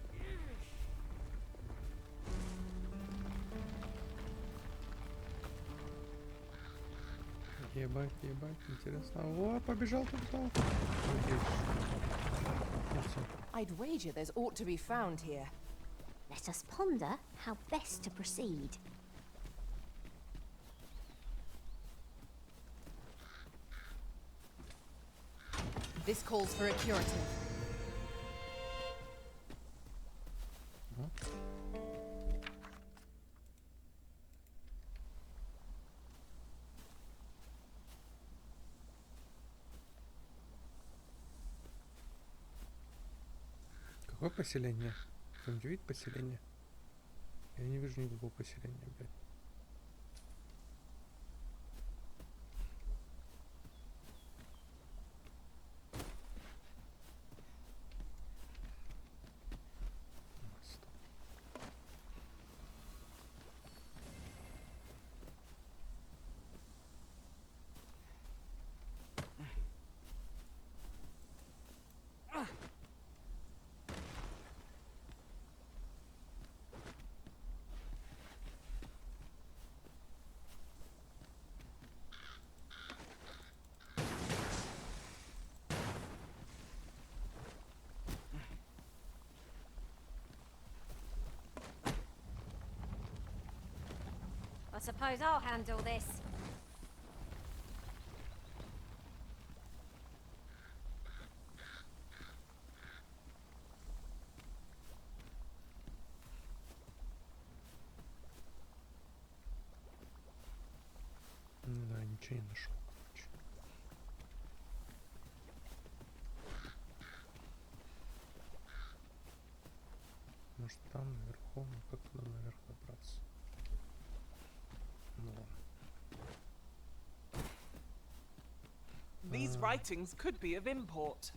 Ебать, ебать, интересно. О, побежал, побежал. Окей. Ну всё. I'd wager there's ought to be found here. Let us ponder how best to proceed. This calls for a curative. Какое поселение? Кто-нибудь видит поселение? Я не вижу никакого поселения, блядь. I suppose I'll handle this. Да, ничего не нашел, короче. Может там наверху, ну как туда наверх добраться? Ну ладно. These writings could be of import.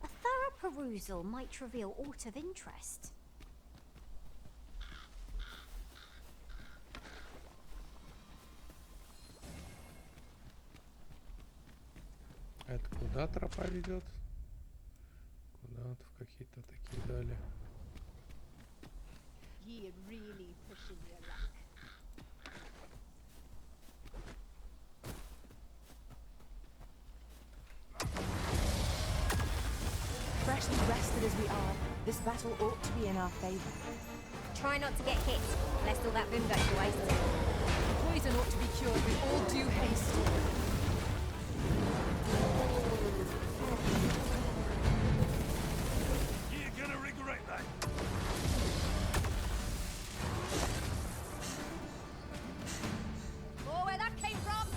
A thorough perusal might reveal aught of interest. А это куда тропа ведет? Куда-то в какие-то такие дали. Ye really pushing your luck. Freshly rested as we are, this battle ought to be in our favor. Try not to get hit, lest all that vim goes to waste. The poison ought to be cured with all due haste. You're gonna regret that. Oh, where that came from?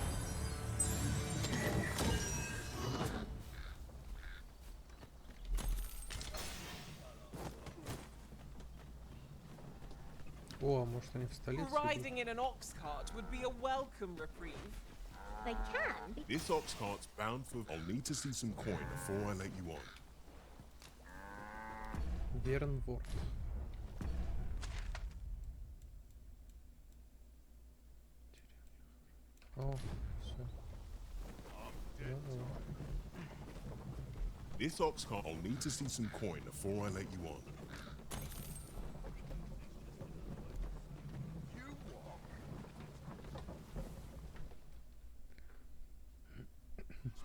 О, а может они в столицу идут? Riding in an ox cart would be a welcome reprieve. They can be. This ox cart's bound for. I'll need to see some coin before I let you on. Вернворд. О, все. This ox cart. I'll need to see some coin before I let you on.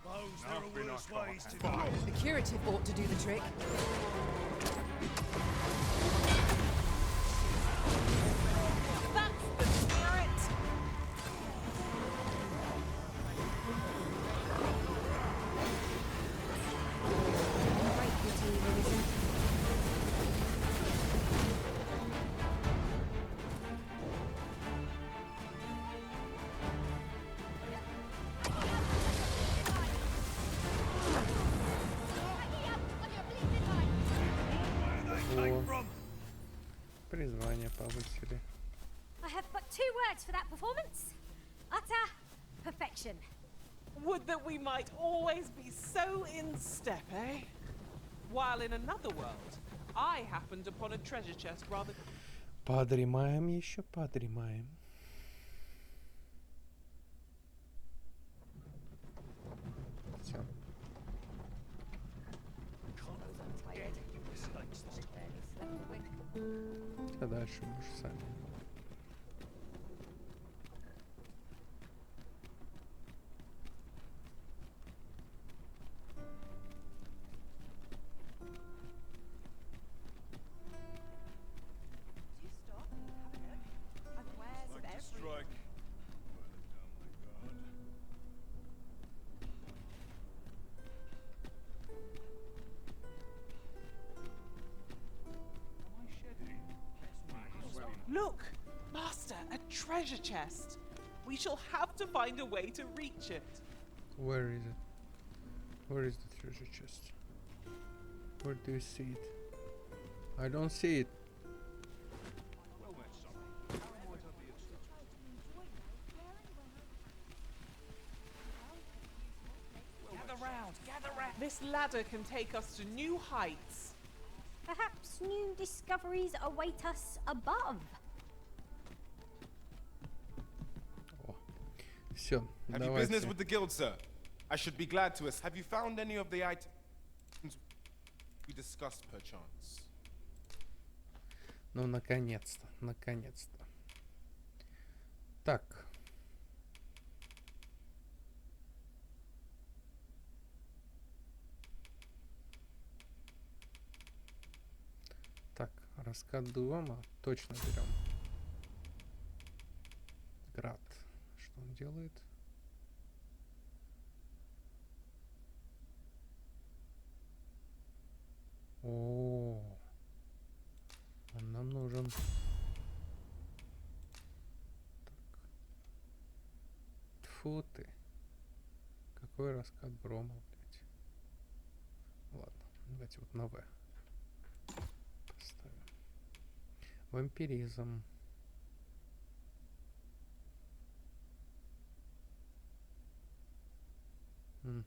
Suppose there are worse ways to go. The curative ought to do the trick. That's the spirit! Grateful to you, Risen. О, призвание повысили. I have but two words for that performance. Utter perfection. Would that we might always be so in step, eh? While in another world, I happened upon a treasure chest rather... Подремаем еще, подремаем. Все. А дальше мы уже сами. Strike. Look! Master, a treasure chest! We shall have to find a way to reach it. Where is it? Where is the treasure chest? Where do you see it? I don't see it. Gather round! This ladder can take us to new heights. Perhaps new discoveries await us above. Все, Have you business давайте. with the guild, sir? I should be glad to us. Have you found any of the items we discussed, perchance? Ну, наконец-то, наконец-то. Так. Так, раскат дома точно берем. Град. Что он делает? О, он нам нужен. Так. Тьфу ты. Какой раскат грома, блядь. Ладно, давайте вот на В поставим. Вампиризм. Угу.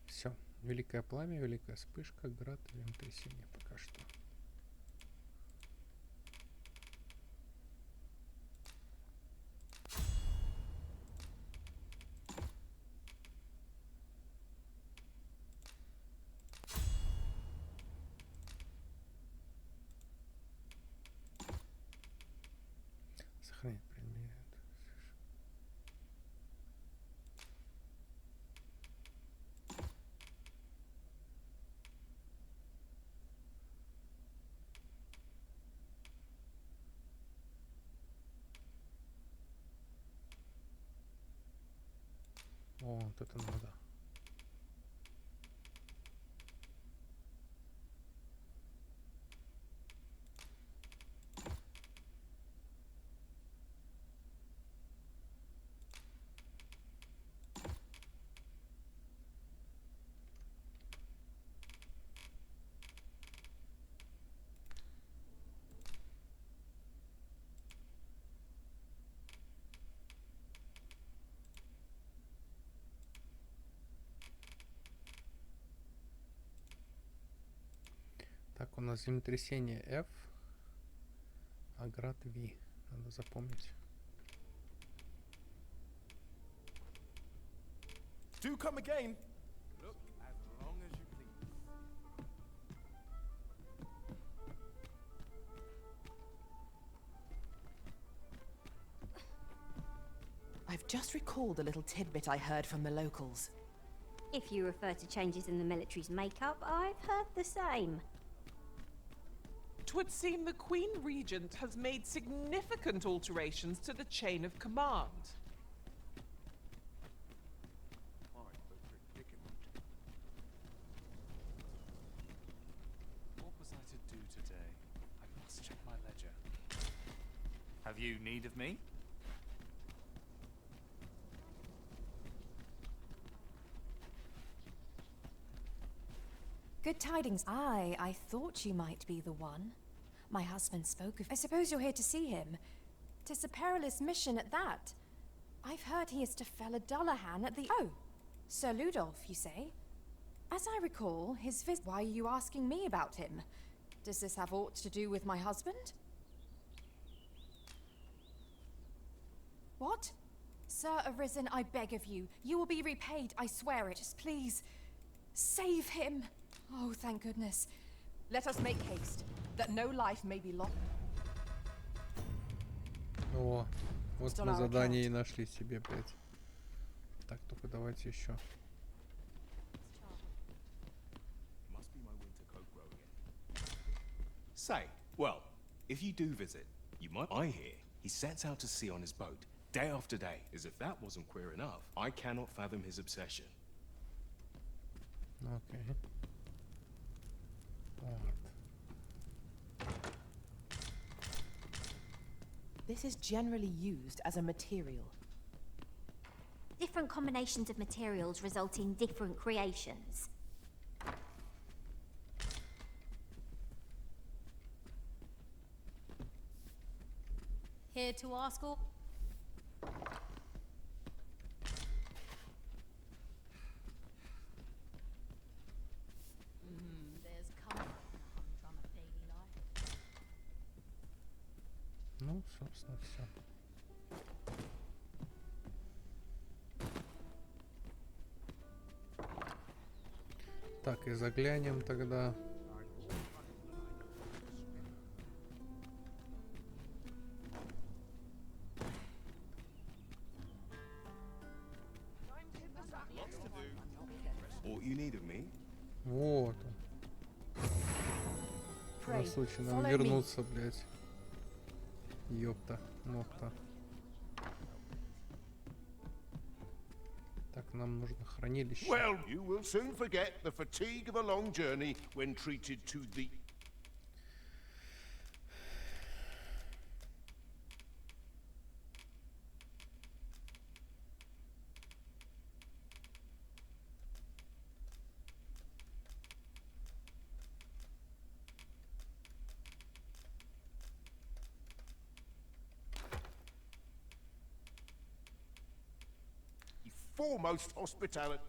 Все. Великое пламя, великая вспышка, град, землетрясение пока что. Сохранить предмет. О, вот это надо. Так, у нас землетрясение F, а град V. Надо запомнить. Do come again. Look as long as you please. I've just recalled a little tidbit I heard from the locals. If you refer to changes in the military's makeup, I've heard the same. 'Twould seem the Queen Regent has made significant alterations to the chain of command. What was I to do today? I must check my ledger. Have you need of me? Good tidings. Aye, I thought you might be the one. My husband spoke of... I suppose you're here to see him. 'Tis a perilous mission at that. I've heard he is to fell a Dullahan at the... Oh, Sir Ludolf, you say? As I recall, his visit... Why are you asking me about him? Does this have aught to do with my husband? What? Sir Arisen, I beg of you. You will be repaid, I swear it. Just please, save him. Oh, thank goodness. Let us make haste, that no life may be lost. О, вот мы задание и нашли себе, блядь. Так, только давайте еще. Say, well, if you do visit, you might. I hear he sets out to sea on his boat, day after day. As if that wasn't queer enough, I cannot fathom his obsession. Окей. This is generally used as a material. Different combinations of materials result in different creations. Here to ask all... There's comfort in the humdrum of daily life. Ну, собственно, все. Так, и заглянем тогда. What you need of me? Вот он. На случай нам вернуться, блядь. Ёпта, мопта. Так, нам нужно хранилище. Well, you will soon forget the fatigue of a long journey when treated to the... foremost hospitality.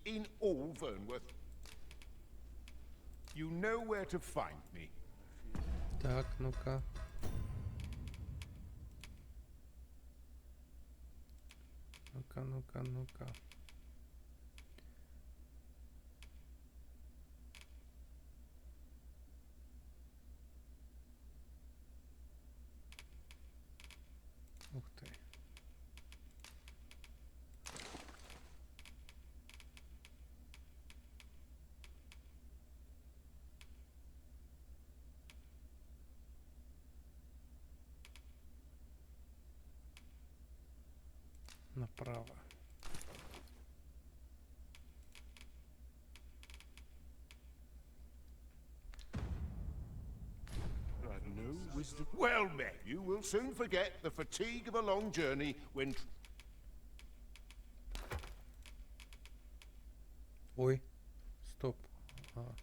In all Vernworth. You know where to find me. Так, ну-ка. Ну-ка. Ух ты. Направо. No wisdom. Well met. You will soon forget the fatigue of a long journey when... Ой, стоп. Ладно.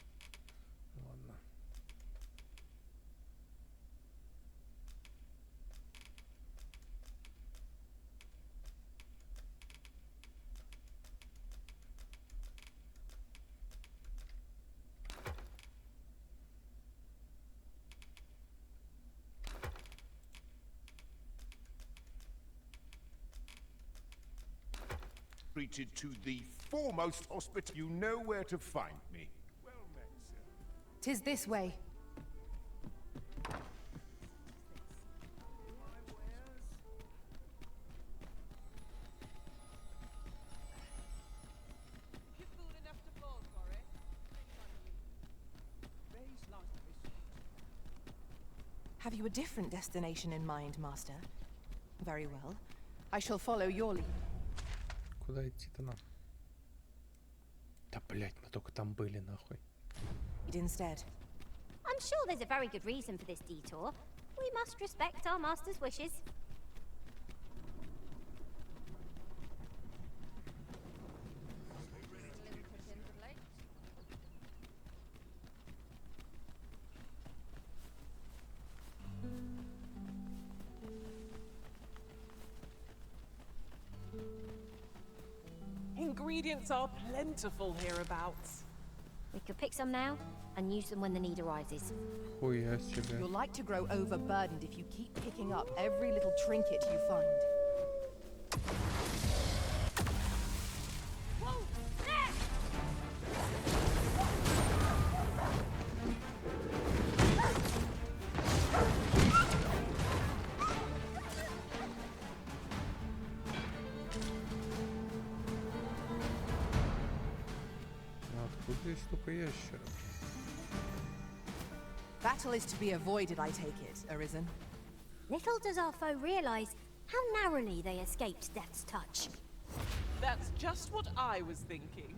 Treated to the foremost hospital. You know where to find me. Well met, sir. 'Tis this way. Have you a different destination in mind, Master? Very well. I shall follow your lead. Куда идти-то нам? Да, блять, мы только там были, нахуй. Instead. I'm sure there's a very good reason for this detour. We must respect our master's wishes. Ingredients are plentiful hereabouts. We could pick some now and use them when the need arises. Хуя себе. You'll like to grow overburdened if you keep picking up every little trinket you find. Откуда здесь столько ящеров? Battle is to be avoided, I take it, Arisen. Little does our foe realize how narrowly they escaped death's touch. That's just what I was thinking.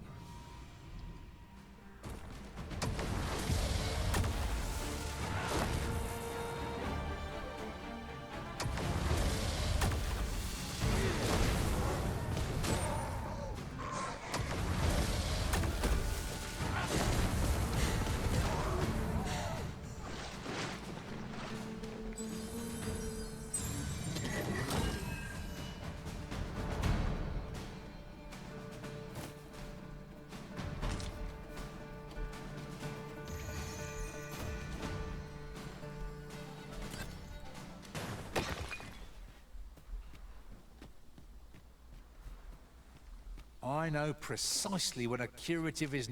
I know precisely when a curative is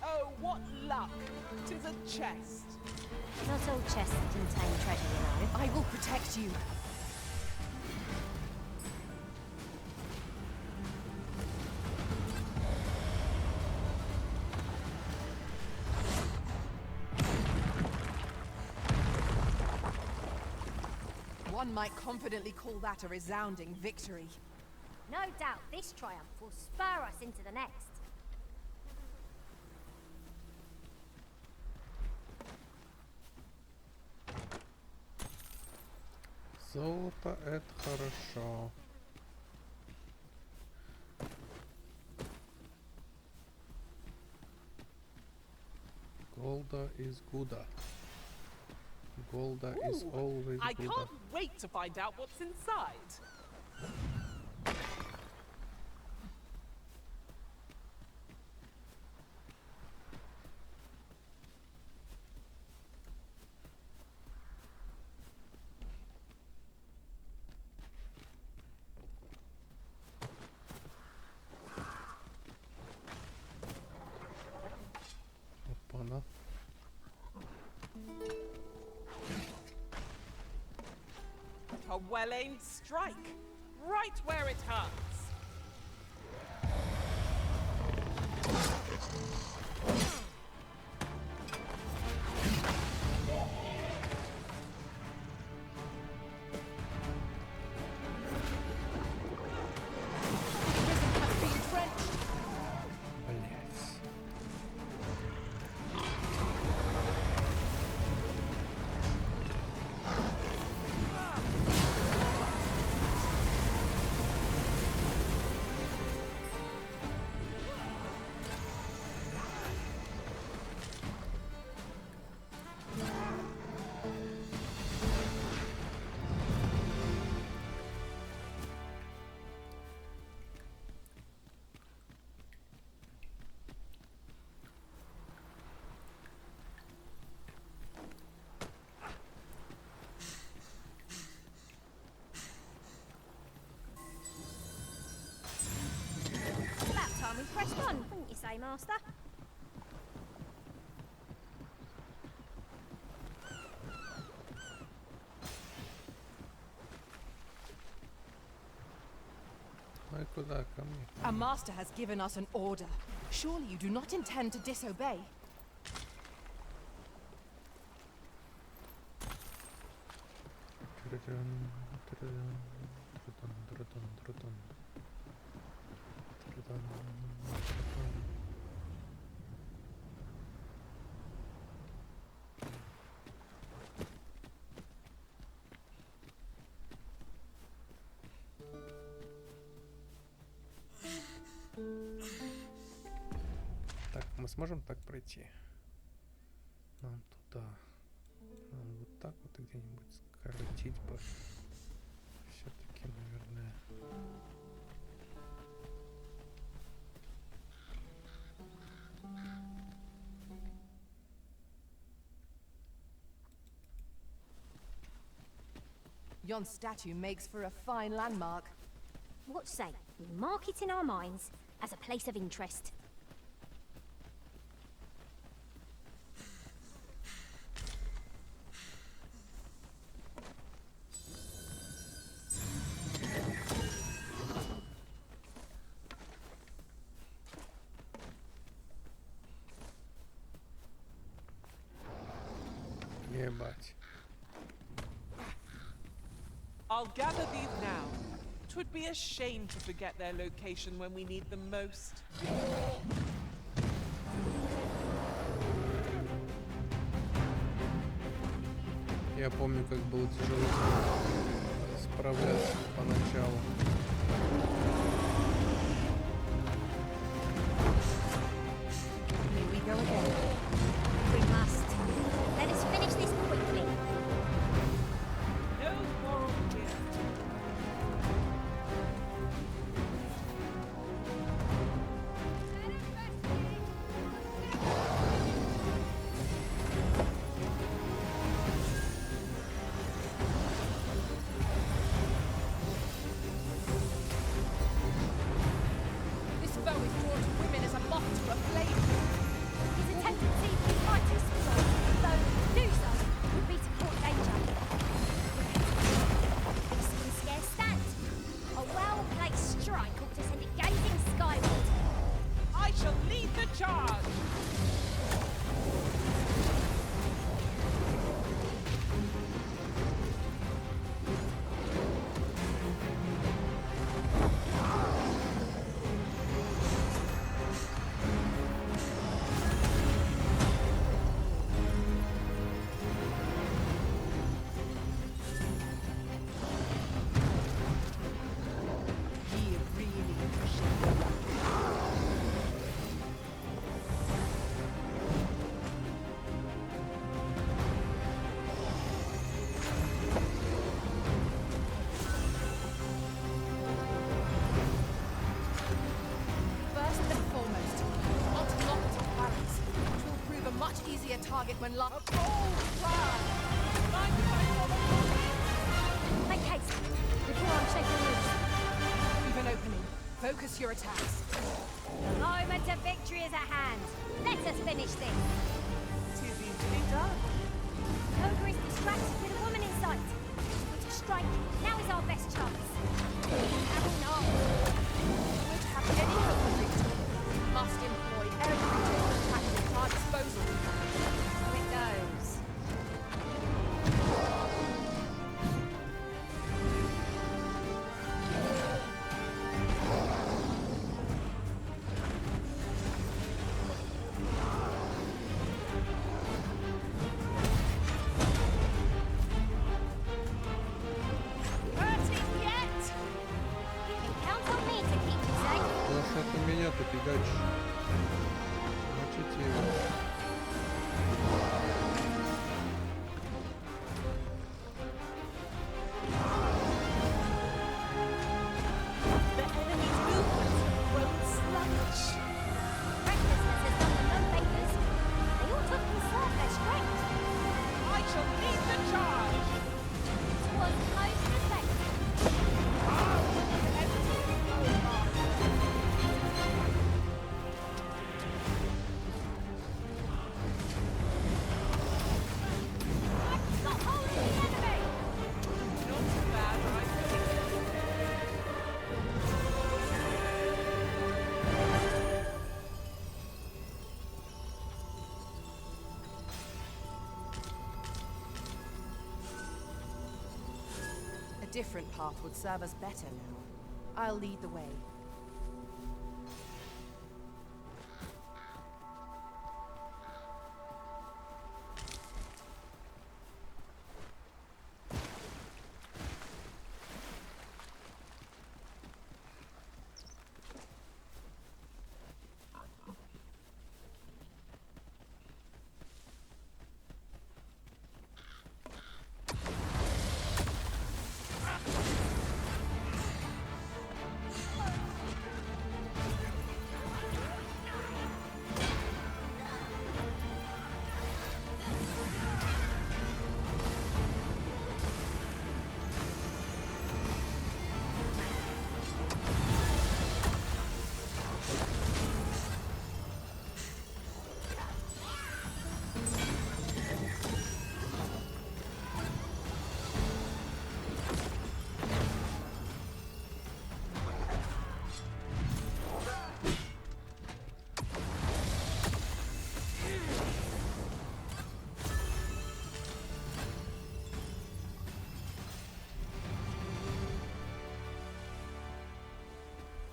Oh, what luck! 'Tis a chest. Not all chests contain treasure, you know. I will protect you. One might confidently call that a resounding victory. No doubt this triumph will spur us into the next. Золото — это хорошо. Golda is gooda. Golda is always I gooda. can't wait to find out what's inside. Опа-на. A well-aimed strike, right where it hurts. Блять. About time we pressed on, wouldn't you say, Master? Ну и куда ко мне? A master has given us an order. Surely you do not intend to disobey. Трудун, трудун, трудун, трудун, трудун. Трудун, трудун. Так, мы сможем так пройти? Нам туда. Нам вот так вот и где-нибудь скоротить бы. Все-таки, наверное. Yon statue makes for a fine landmark. What say we mark it in our minds as a place of interest? Ебать. I'll gather these now. 'Twould be a shame to forget their location when we need them most. Я помню, как было тяжело справляться поначалу. Here we go again. We must. Let us finish this quickly. No moral here. target when a bold plan. Make haste, before I'm shaken loose. We've an opening. Focus your attacks. The moment of victory is at hand. Let us finish this. Tis easily done. Ogre is distracted with a woman in sight. We're to strike. Now is our best chance. Carry on. Would have any hope of victory. Must employ every different tactic at our disposal. So it goes. Hurting yet? You can count on me to keep you safe. Ну что ты меня-то фигачишь? Мочите его. The enemy's movement grows sluggish. Recklessness has done them no favors. They ought to conserve their strength. I shall lead the charge. Towards most respect. Got hold of the enemy! Not so bad, I think. A different path would serve us better now. I'll lead the way.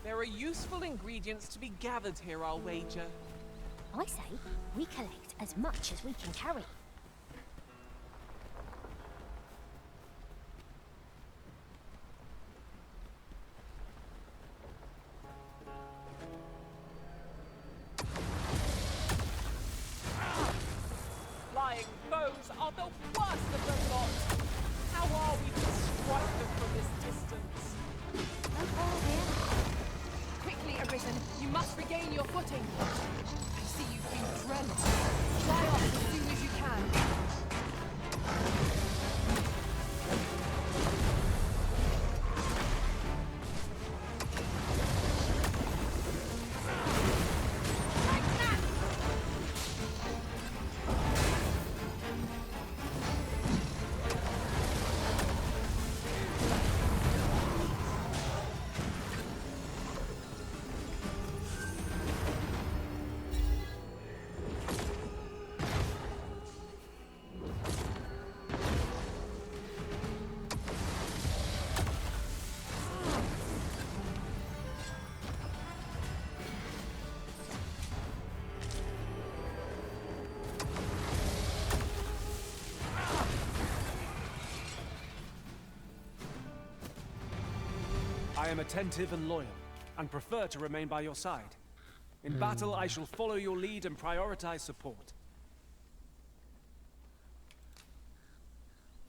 There are useful ingredients to be gathered here, I'll wager. I say we collect as much as we can carry. Flying foes are the worst of the lot. How are we to strike them from this distance? No quarrel here. Quickly, Arisen, you must regain your footing. I see you've been drenched. Dry off as soon as you can. I am attentive and loyal, and prefer to remain by your side. In battle, I shall follow your lead and prioritize support.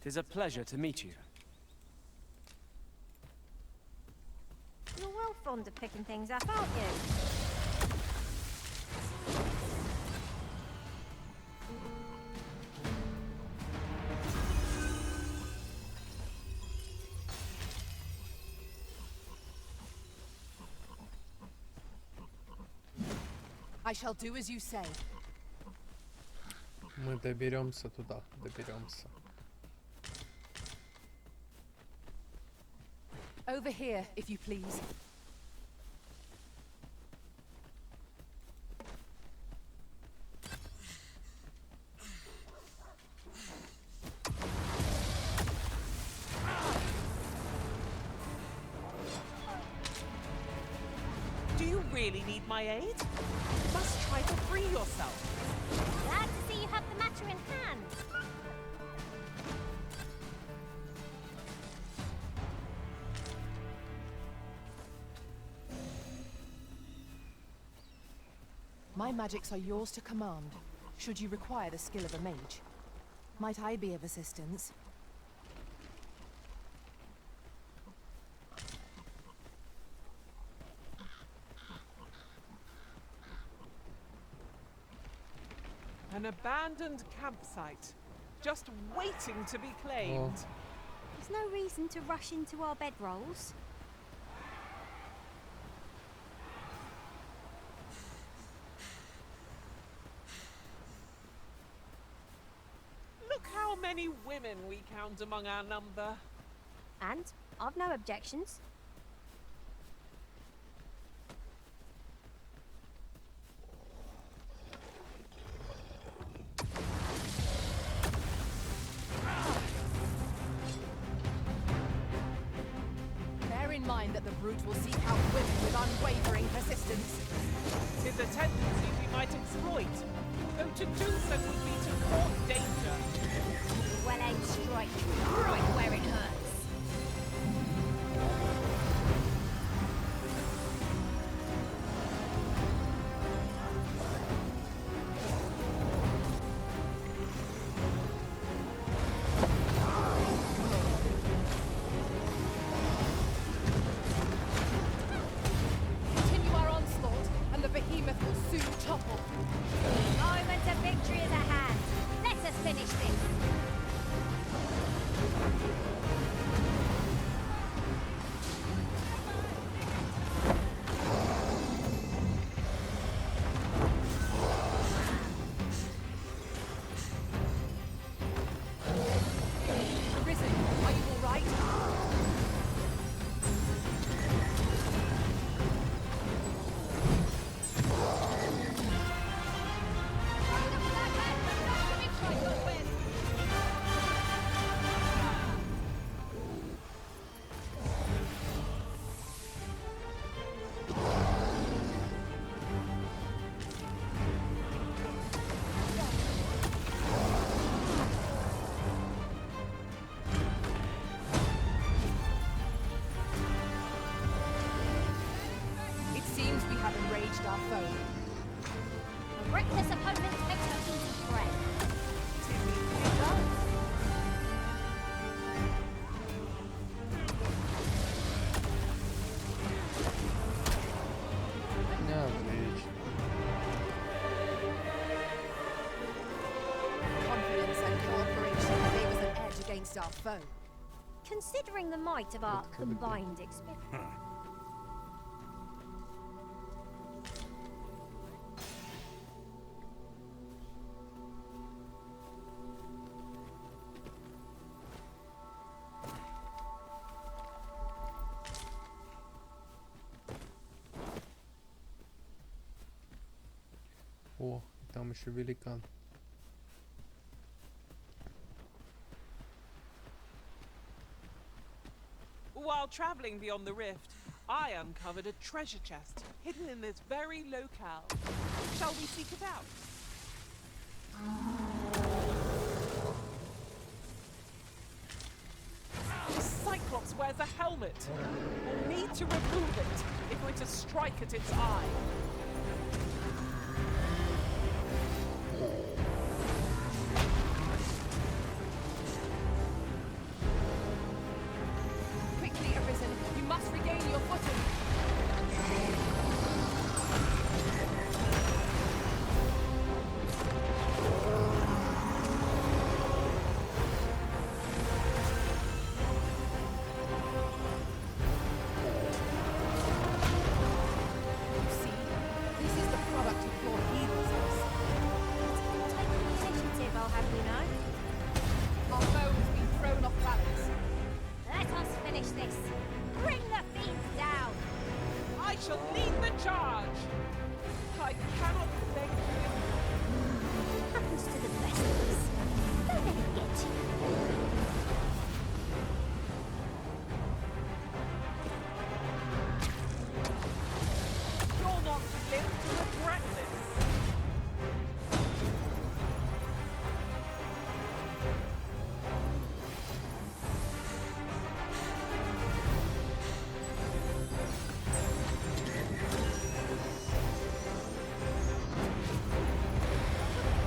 'Tis a pleasure to meet you. You're well fond of picking things up, aren't you? I shall do as you say. Мы доберемся туда, доберемся. Over here, if you please. Do you really need my aid? You must try to free yourself. Glad to see you have the matter in hand. My magics are yours to command, should you require the skill of a mage. Might I be of assistance? An abandoned campsite, just waiting to be claimed. There's no reason to rush into our bedrolls. Look how many women we count among our number. And I've no objections. Bear in mind that the brute will seek out women with unwavering persistence. 'Tis a tendency we might exploit, though to do so would be to court danger. Well-aimed strike, right where it hurts. Continue our onslaught, and the behemoth will soon topple. Moment of victory is at hand. Let us finish this. Risen, are you all right? It seems we have enraged our foe. A reckless opponent makes an easy prey. Отлично. Confidence and cooperation gave us an edge against our foe. Considering the might of our combined experience. О, там еще великан. While traveling beyond the rift, I uncovered a treasure chest hidden in this very locale. Shall we seek it out? The Cyclops wears a helmet. We'll need to remove it if we're to strike at its eye. Quickly, Arisen, you must regain your footing. You see, lead the charge. I cannot thank you. Happens to the best of us. Don't let it get to you. You'll not live to regret this.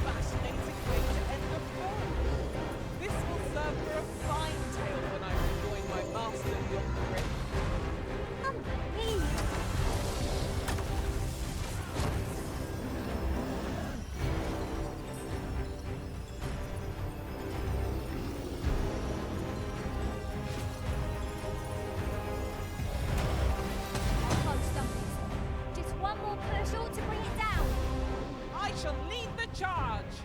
Fascinating way to end a poem. This will serve for a fine tale when I rejoin my master beyond the rift. Just one more push ought to bring it down. I shall lead the charge.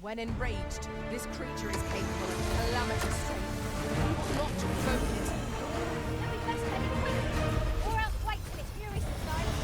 When enraged, this creature is capable of calamitous strength. We ought not to provoke it. Then we best head in quickly, or else wait till its fury subsides.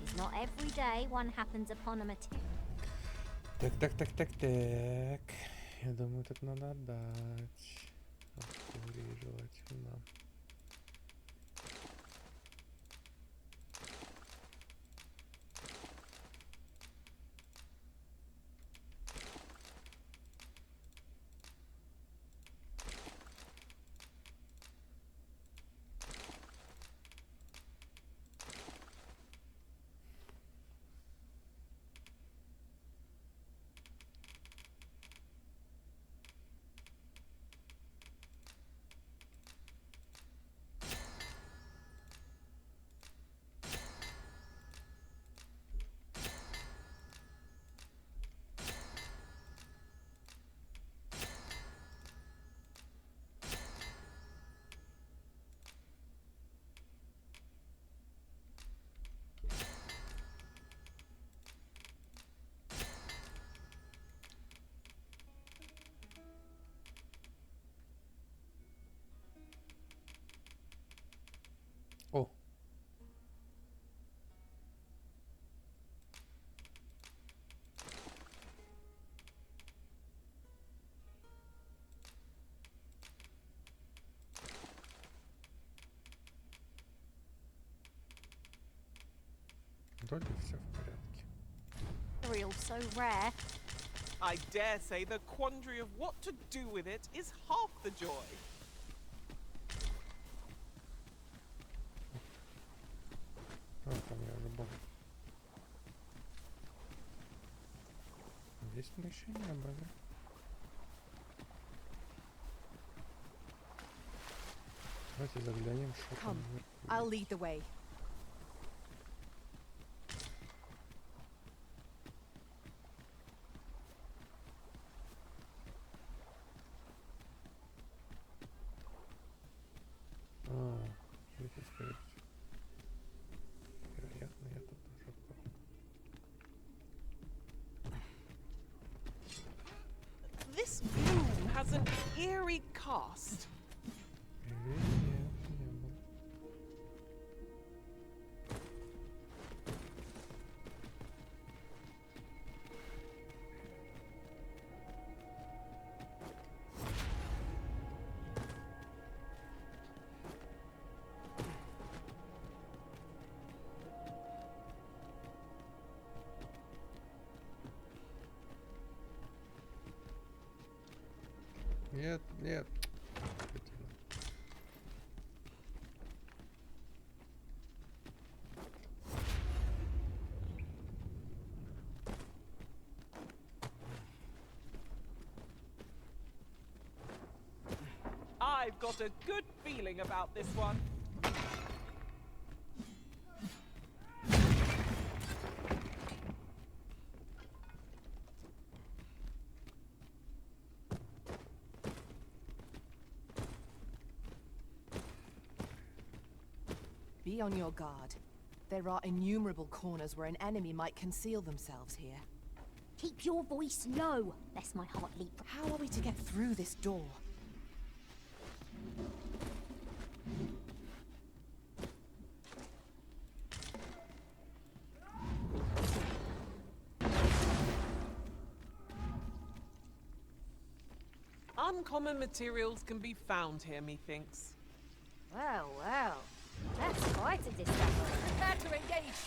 Tis not every day one happens upon a material. Так. Я думаю, тут надо отдать. Автори желательно. О! Вроде все в порядке. Material so rare. I dare say the quandary of what to do with it is half the joy. Там я уже был. Здесь мы еще не были. Давайте заглянем, что там. Come, I'll lead the way. Видите, скорее всего. Вероятно, я тут уже был. This room has an eerie cast. Или нет, не был. Нет, нет. I've got a good feeling about this one. Be on your guard. There are innumerable corners where an enemy might conceal themselves here. Keep your voice low, lest my heart leap. How are we to get through this door? Uncommon materials can be found here, methinks. Well, well. That's quite a discovery. Prepare to engage.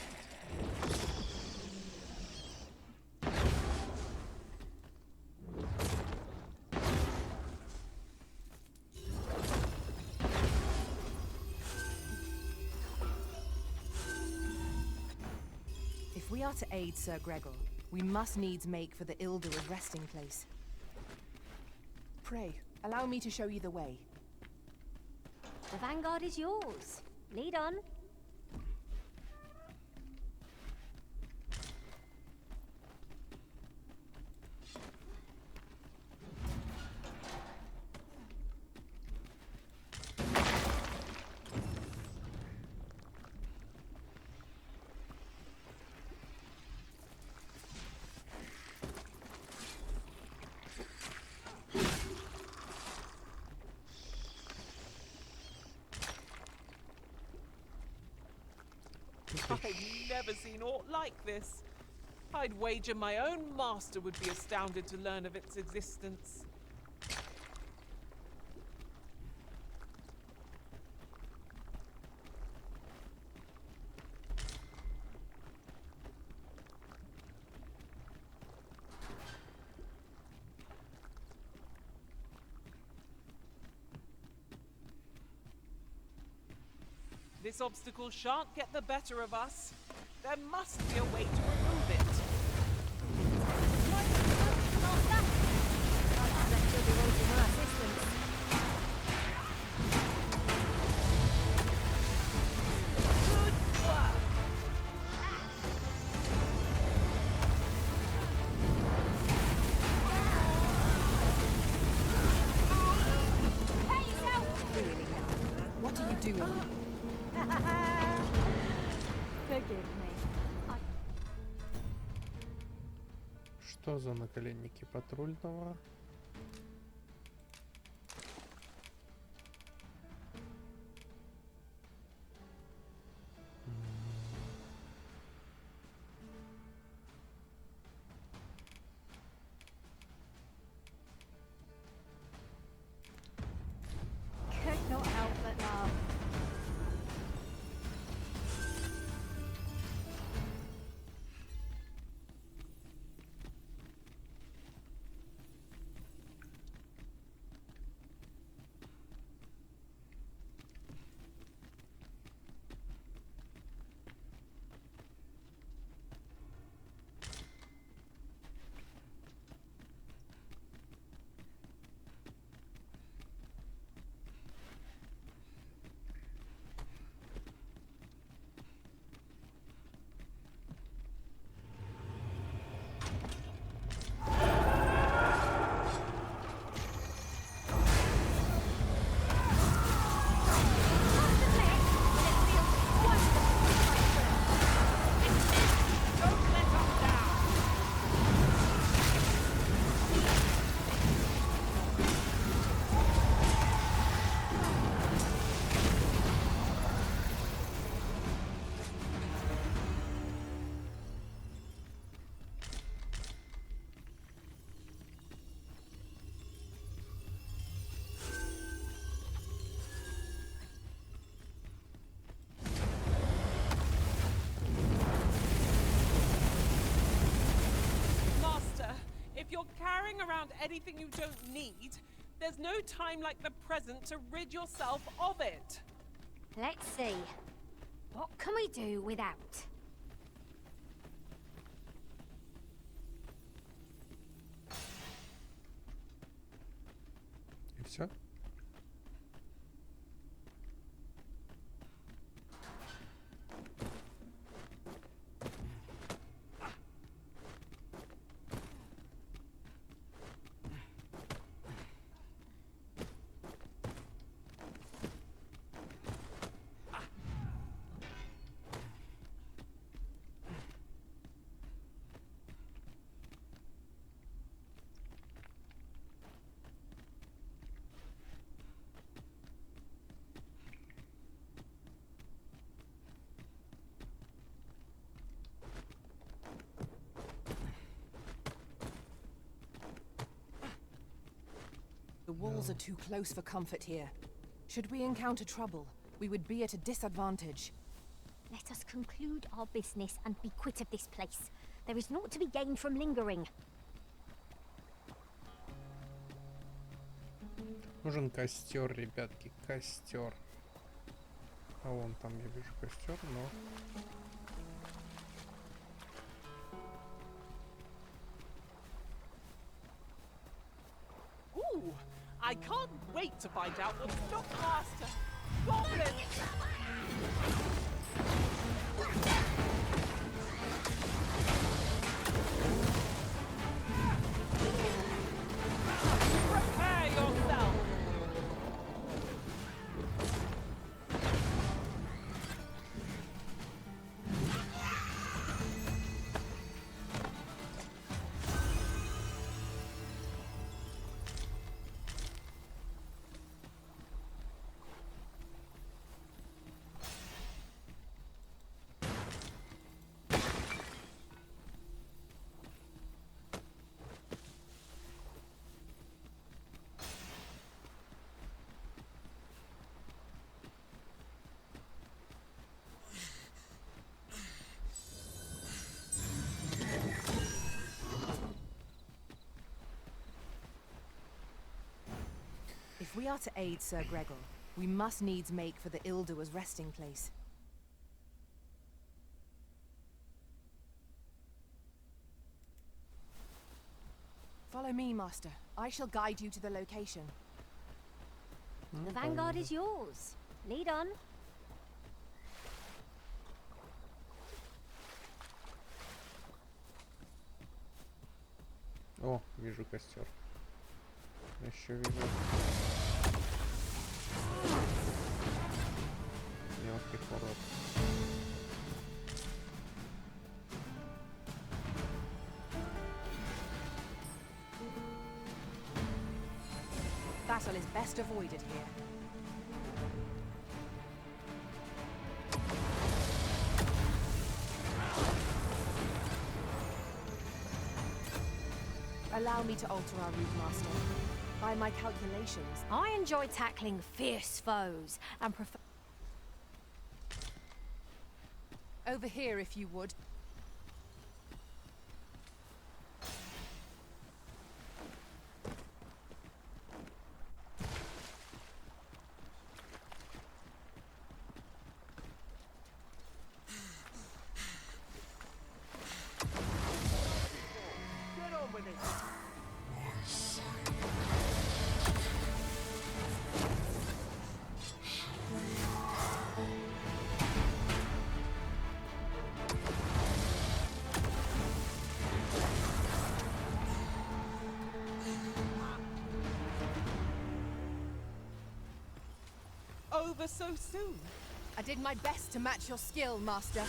If we are to aid Sir Gregor, we must needs make for the Ilder's resting place. Pray, allow me to show you the way. The vanguard is yours. Lead on. I've never seen aught like this. I'd wager my own master would be astounded to learn of its existence. This obstacle shan't get the better of us. There must be a way to remove it. What are you doing? Forgive me. Что за наколенники патрульного? Could not help but laugh. If you're carrying around anything you don't need, There's no time like the present to rid yourself of it. Let's see. What can we do without? И все? The walls are too close for comfort here. Should we encounter trouble, we would be at a disadvantage. Let us conclude our business and be quit of this place. There is naught to be gained from lingering. Нужен костер, ребятки, костер. А вон там я вижу костер, но... Ooh, I can't wait to find out what's not master. Goblins! Prepare yourself! If we are to aid Sir Gregor, we must needs make for the Ildua's resting place. Follow me, Master. I shall guide you to the location. The vanguard is yours. Lead on. О, вижу костер. Еще вижу. Мелкий хоррор. Battle is best avoided here. Allow me to alter our route, Master. By my calculations, I enjoy tackling fierce foes and prefer... over here if you would. Get on with it! Over so soon? I did my best to match your skill, Master.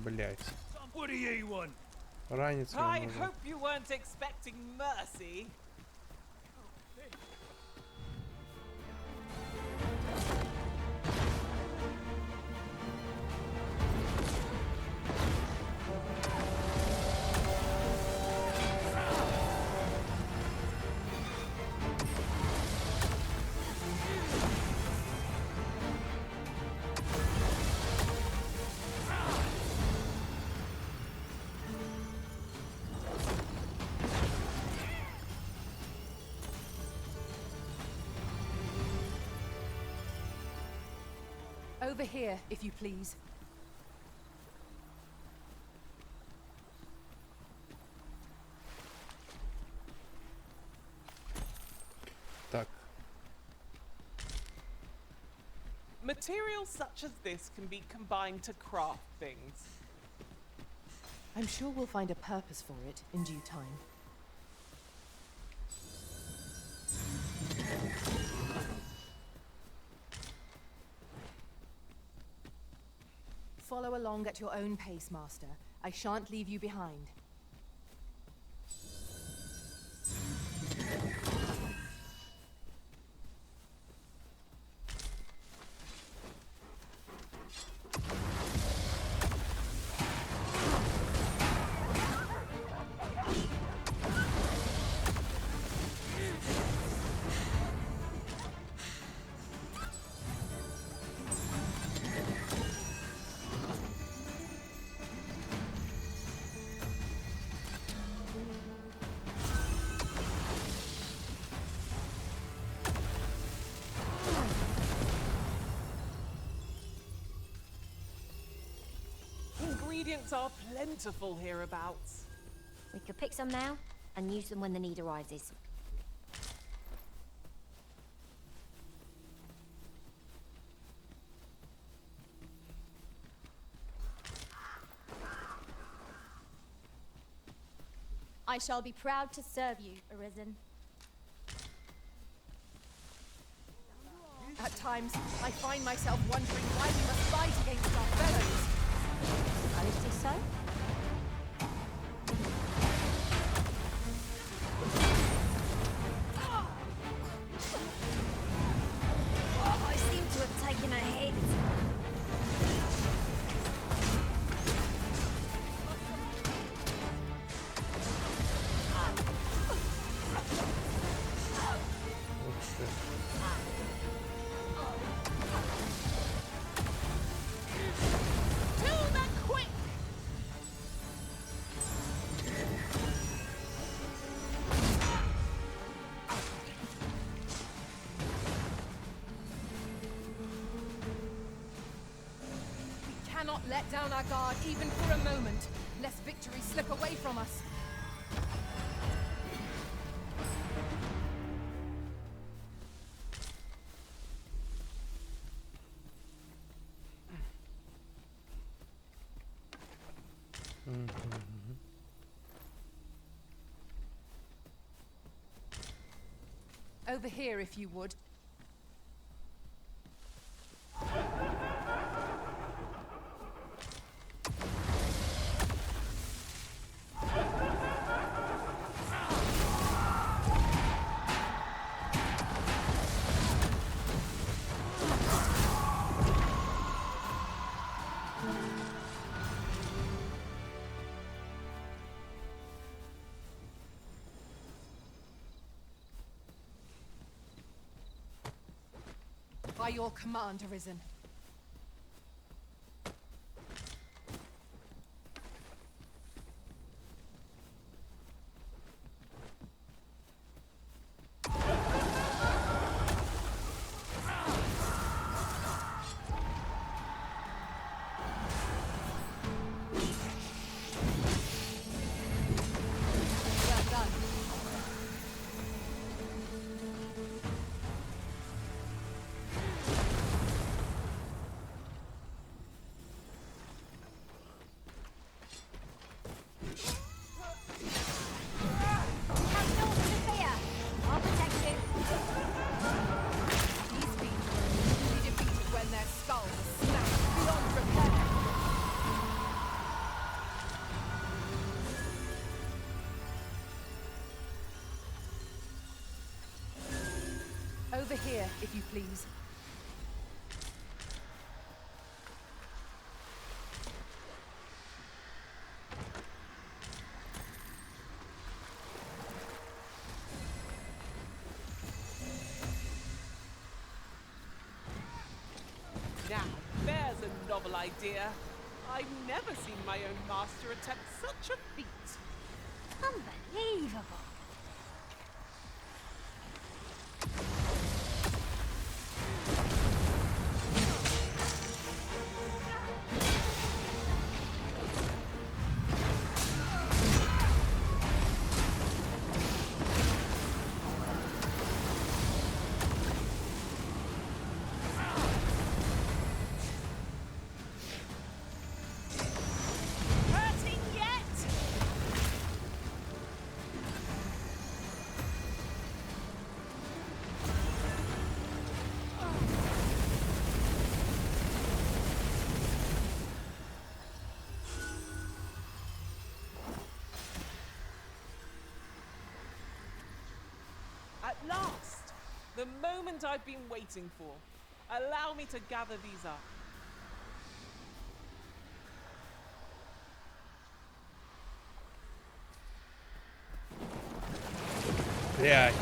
Блять. What do you want? Ранец его I нужен. hope you weren't expecting mercy. Over here, if you please. Так. Materials such as this can be combined to craft things. I'm sure we'll find a purpose for it in due time. Follow along at your own pace, Master. I shan't leave you behind. Ingredients are plentiful hereabouts. We could pick some now and use them when the need arises. I shall be proud to serve you, Arisen. At times, I find myself wondering why we must fight against our fellows. Oh, is this so? Oh, I seem to have taken a hit. Cannot let down our guard even for a moment, lest victory slip away from us. Over here, if you would. By your command, Arisen. Well done. Over here, if you please. Now, there's a novel idea. I've never seen my own master attempt such a feat. Unbelievable. The moment I've been waiting for. Allow me to gather these up. Блядь.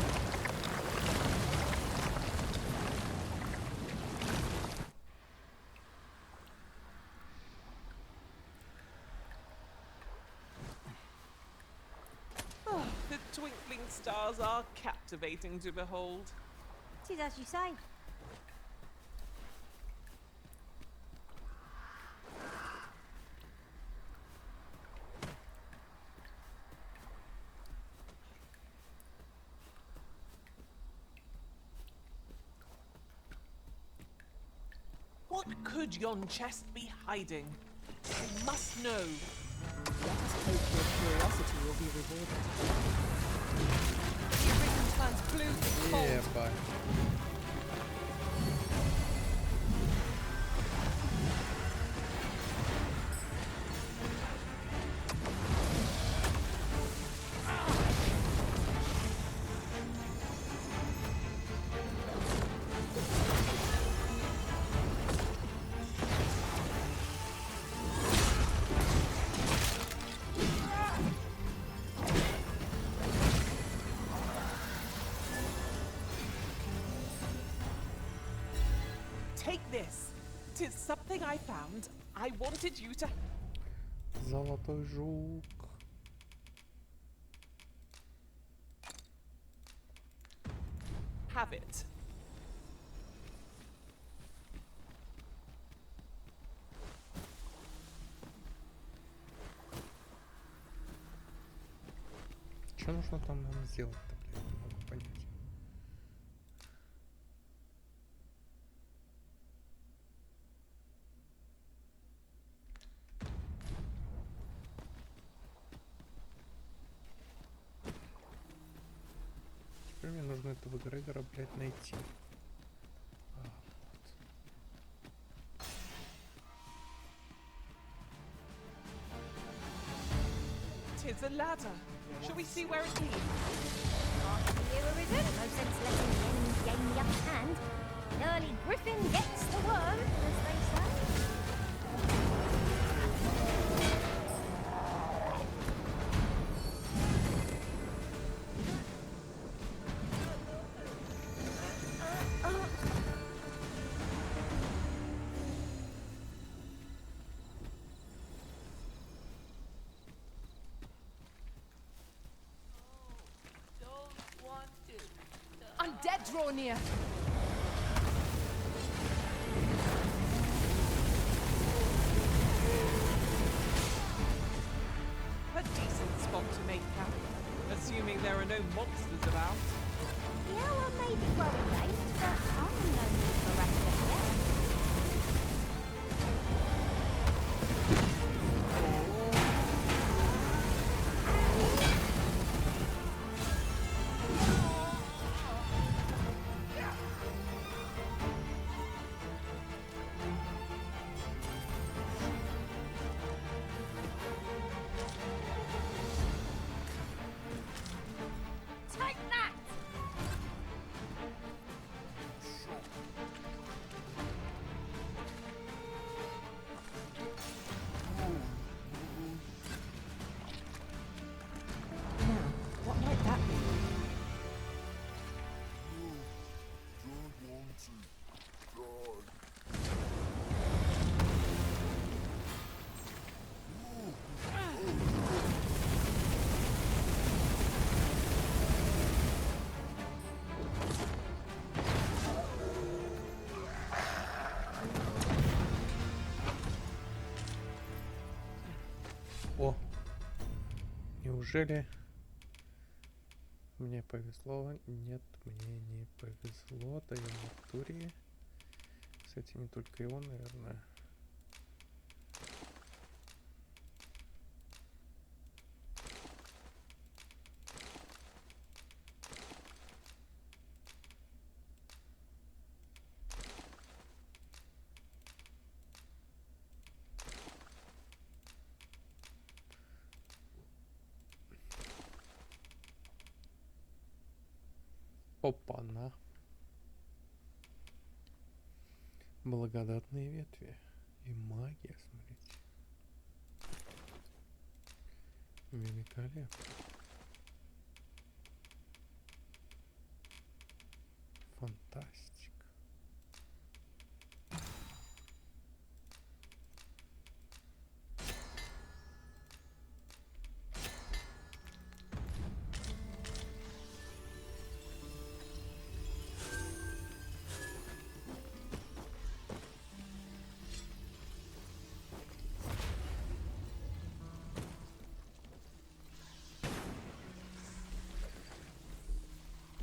Oh, the twinkling stars are captivating to behold. It is as you say. What could yon chest be hiding? I must know. Let us hope your curiosity will be rewarded. The original plans blue with cold. Yeah, bye. Take this. 'Tis something I found. I wanted you to... Золотой жук. have it. Что нужно там нам сделать-то, блядь, не могу понять. Теперь мне нужно этого Грегора, блядь, найти. Tis a ladder. Shall we see where it leads? After you arisen, no sense letting the enemy gain the upper hand. An early griffin gets the worm, as they say. Undead draw near. A decent spot to make camp, assuming there are no monsters about. The hour may be growing late, but I am no need for rationing yet. Take that! Now, what might that be? О! Неужели мне повезло? Нет, мне не повезло. Даем Артурии. Кстати, не только его, наверное. Опа-на. Благодатные ветви. И магия, смотрите. Великолепно. Фантастика.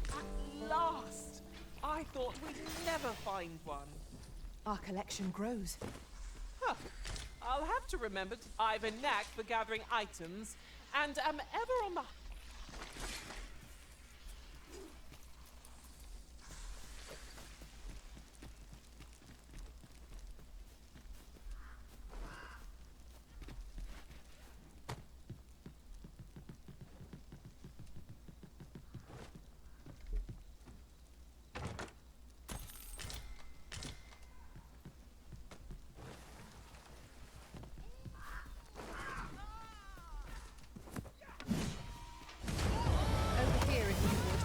At last! I thought we'd never find one. Our collection grows. Huh. I'll have to remember I've a knack for gathering items and am ever on the... Over here, if you would.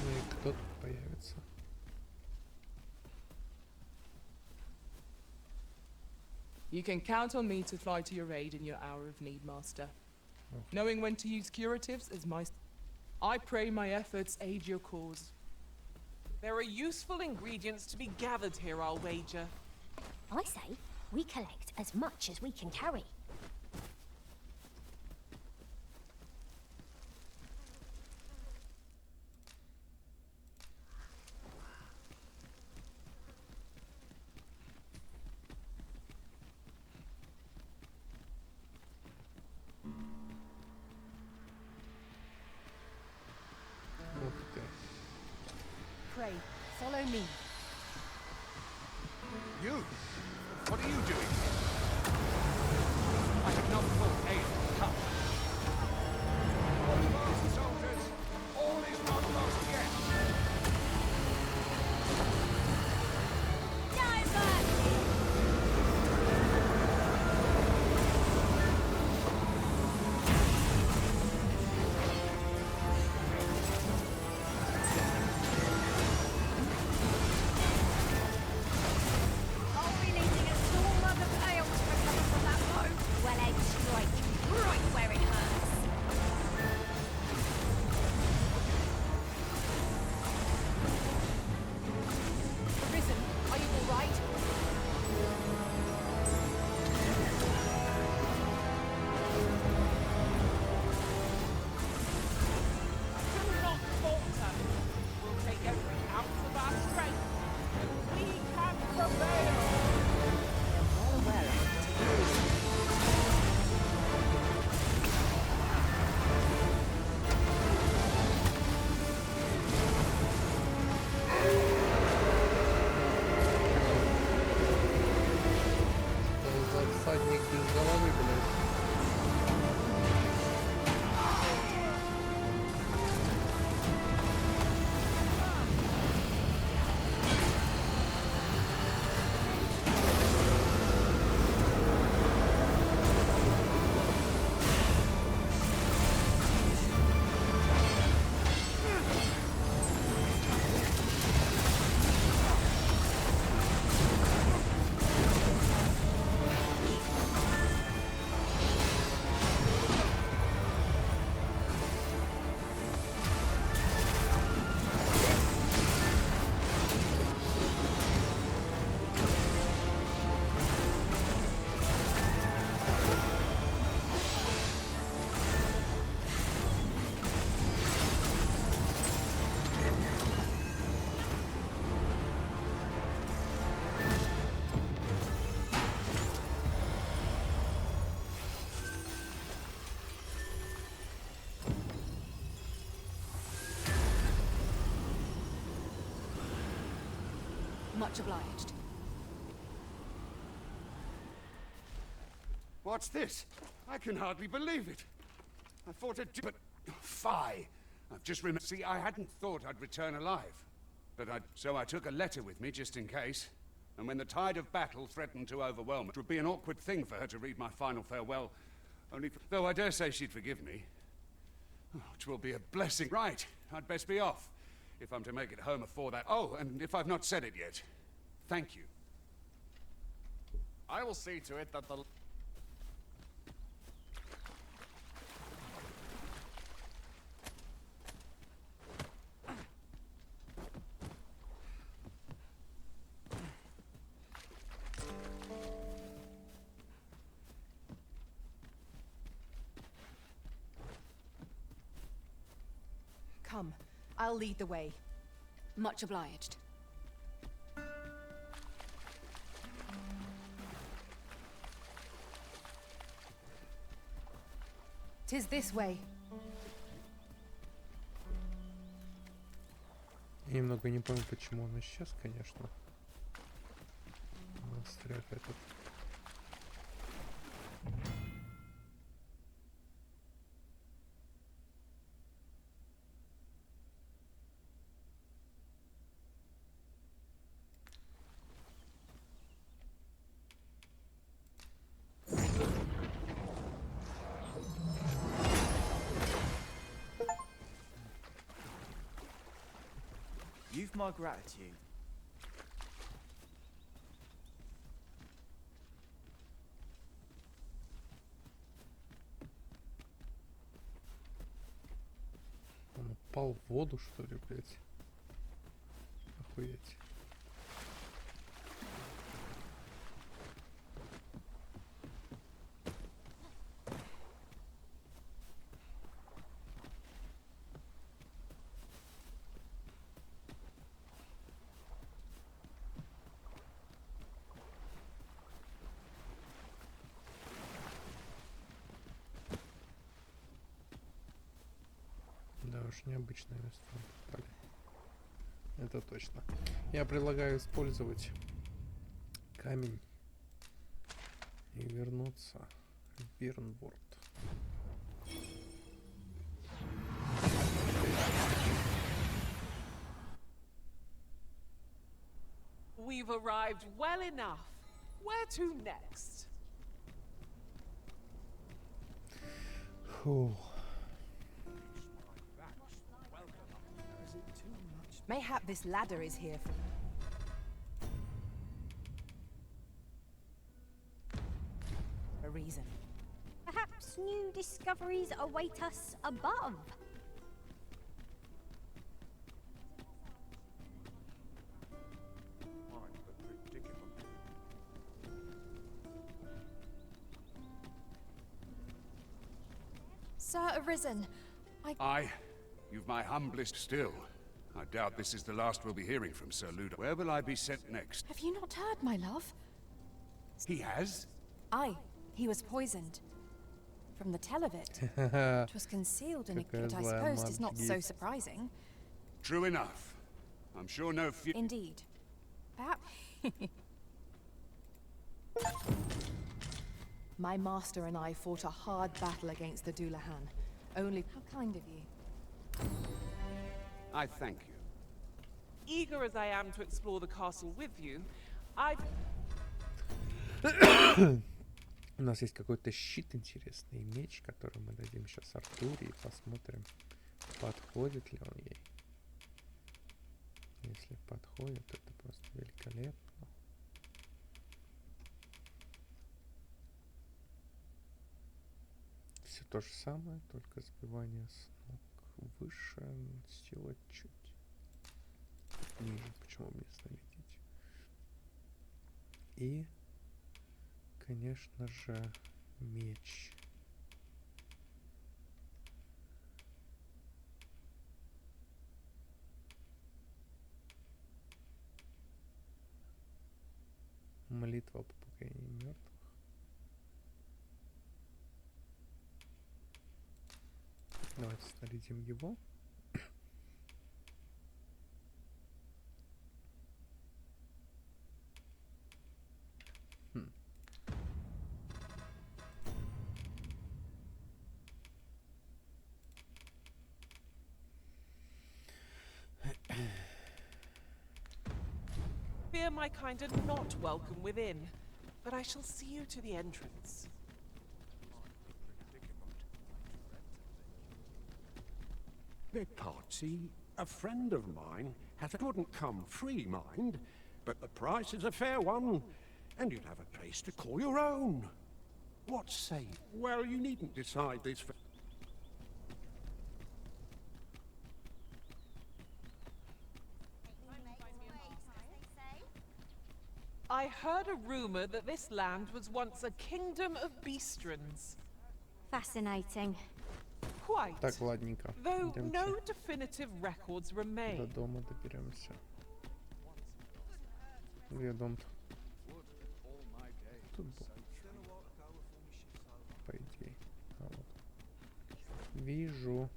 Ну и кто тут появится? You can count on me to fly to your aid in your hour of need, Master. Knowing when to use curatives is my... I pray my efforts aid your cause. There are useful ingredients to be gathered here, I'll wager. I say we collect as much as we can carry. Ух ты. Pray, follow me. You! What are you doing? I have not fought aid come. Soldiers, all is not lost yet. Much obliged. What's this? I can hardly believe it. I fought a but fie. I've just remembered. See, I hadn't thought I'd return alive. So I took a letter with me just in case. And when the tide of battle threatened to overwhelm, it would be an awkward thing for her to read my final farewell. Though I dare say she'd forgive me. Which will be a blessing. Right, I'd best be off. If I'm to make it home before that. Oh, and if I've not said it yet, thank you. I will see to it that the... Come, I'll lead the way. Much obliged. Tis this way. Я немного не помню, почему он исчез, конечно. Монстряк этот. You've my gratitude. Он упал в воду, что ли, блядь? Охуеть. Да уж, необычное место попали. Это точно. Я предлагаю использовать камень и вернуться в Вирнворд. We've arrived well enough. Where to next? Фу. Mayhap this ladder is here for... a reason. Perhaps new discoveries await us above. Sir Arisen, You've my humblest still. I doubt this is the last we'll be hearing from Sir Ludo. Where will I be sent next? Have you not heard, my love? He has? Aye, he was poisoned. From the tell of it. It was concealed in a pit, I suppose is not so surprising. True enough. I'm sure no few... Indeed. Perhaps... My master and I fought a hard battle against the Dullahan. Only... How kind of you. I thank you. Eager as I am to explore the castle with you, I've... У нас есть какой-то щит интересный, меч, который мы дадим сейчас Артуре и посмотрим, подходит ли он ей. Если подходит, это просто великолепно. Все то же самое, только сбивание с ног выше, сила чуть ниже, почему мне снарядить. И, конечно же, меч. Молитва о покоении мертвых. Давайте снарядим его. fear my kind are not welcome within, but I shall see you to the entrance. Beg pardon, see, a friend of mine wouldn't come free, mind, but the price is a fair one, and you'd have a place to call your own. What say? Well, you needn't decide this for... I heard a rumor that this land was once a kingdom of beastrons. Fascinating. Quite. Так, ладненько. Though Идемте no definitive records до remain. дома доберемся. Где дом-то? Тут был. По идее. А вот. Вижу.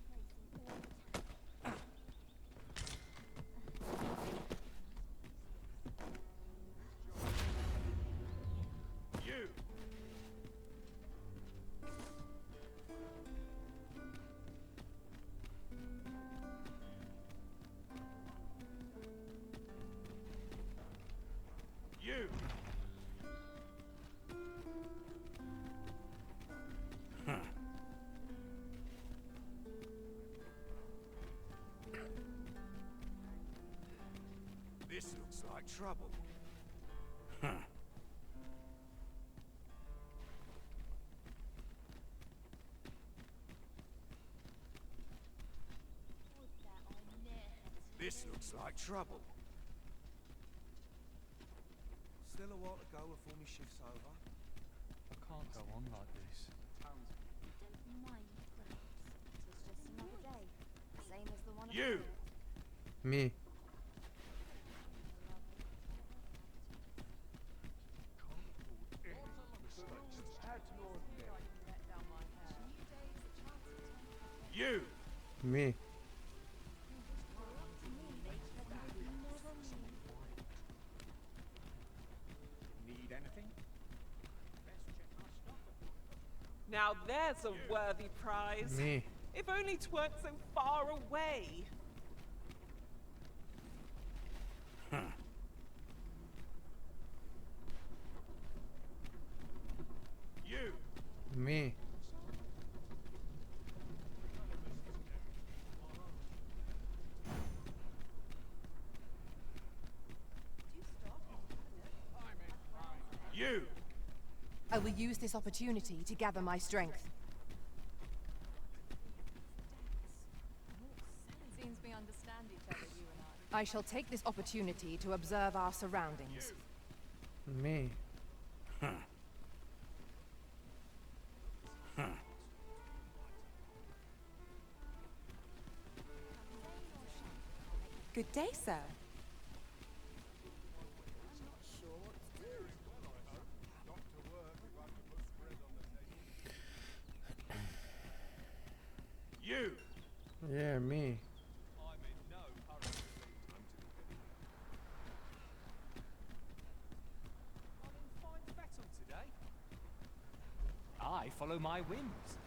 This looks like trouble. This looks like trouble. Still a while to go before my shift's over. I can't go on like this. Don't mind crowds. It's just another day. Same as the one You! Me. You! Me. Need anything? Now there's a worthy prize. Me. If only 'tweren't so far away. You! Me. You! I will use this opportunity to gather my strength. Seems we understand each other, you and I. I shall take this opportunity to observe our surroundings. Me. Good day, sir. You! Yeah, me. I follow my whims.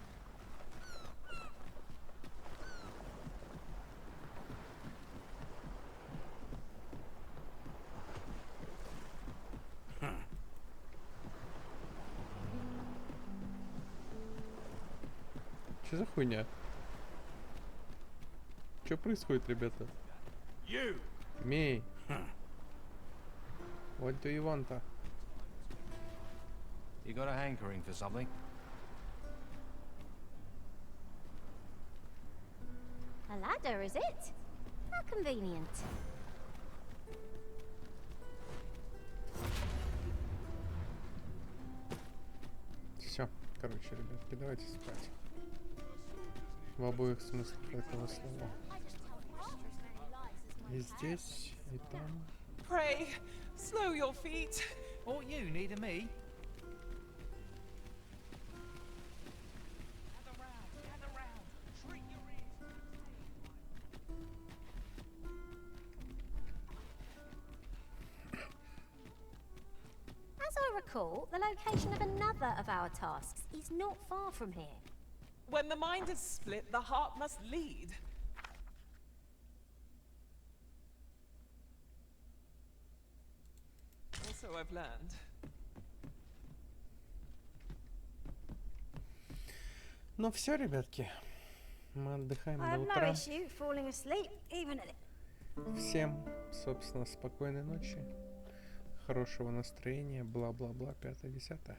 Что за хуйня? Что происходит, ребята? You! Me. What do you want? You got a hankering for something? A ladder, is it? How convenient. Все, короче, ребятки, давайте спать. В обоих смыслах этого слова. И здесь, и там. Pray, slow your feet. What you need of me? As I recall, the location of another of our tasks is not far from here. When the mind is split, the heart must lead. So I've learned. Ну все, ребятки. Мы отдыхаем I до have no утра. issue falling asleep, even at it. Всем, собственно, спокойной ночи. Хорошего настроения. Бла-бла-бла. 5-10.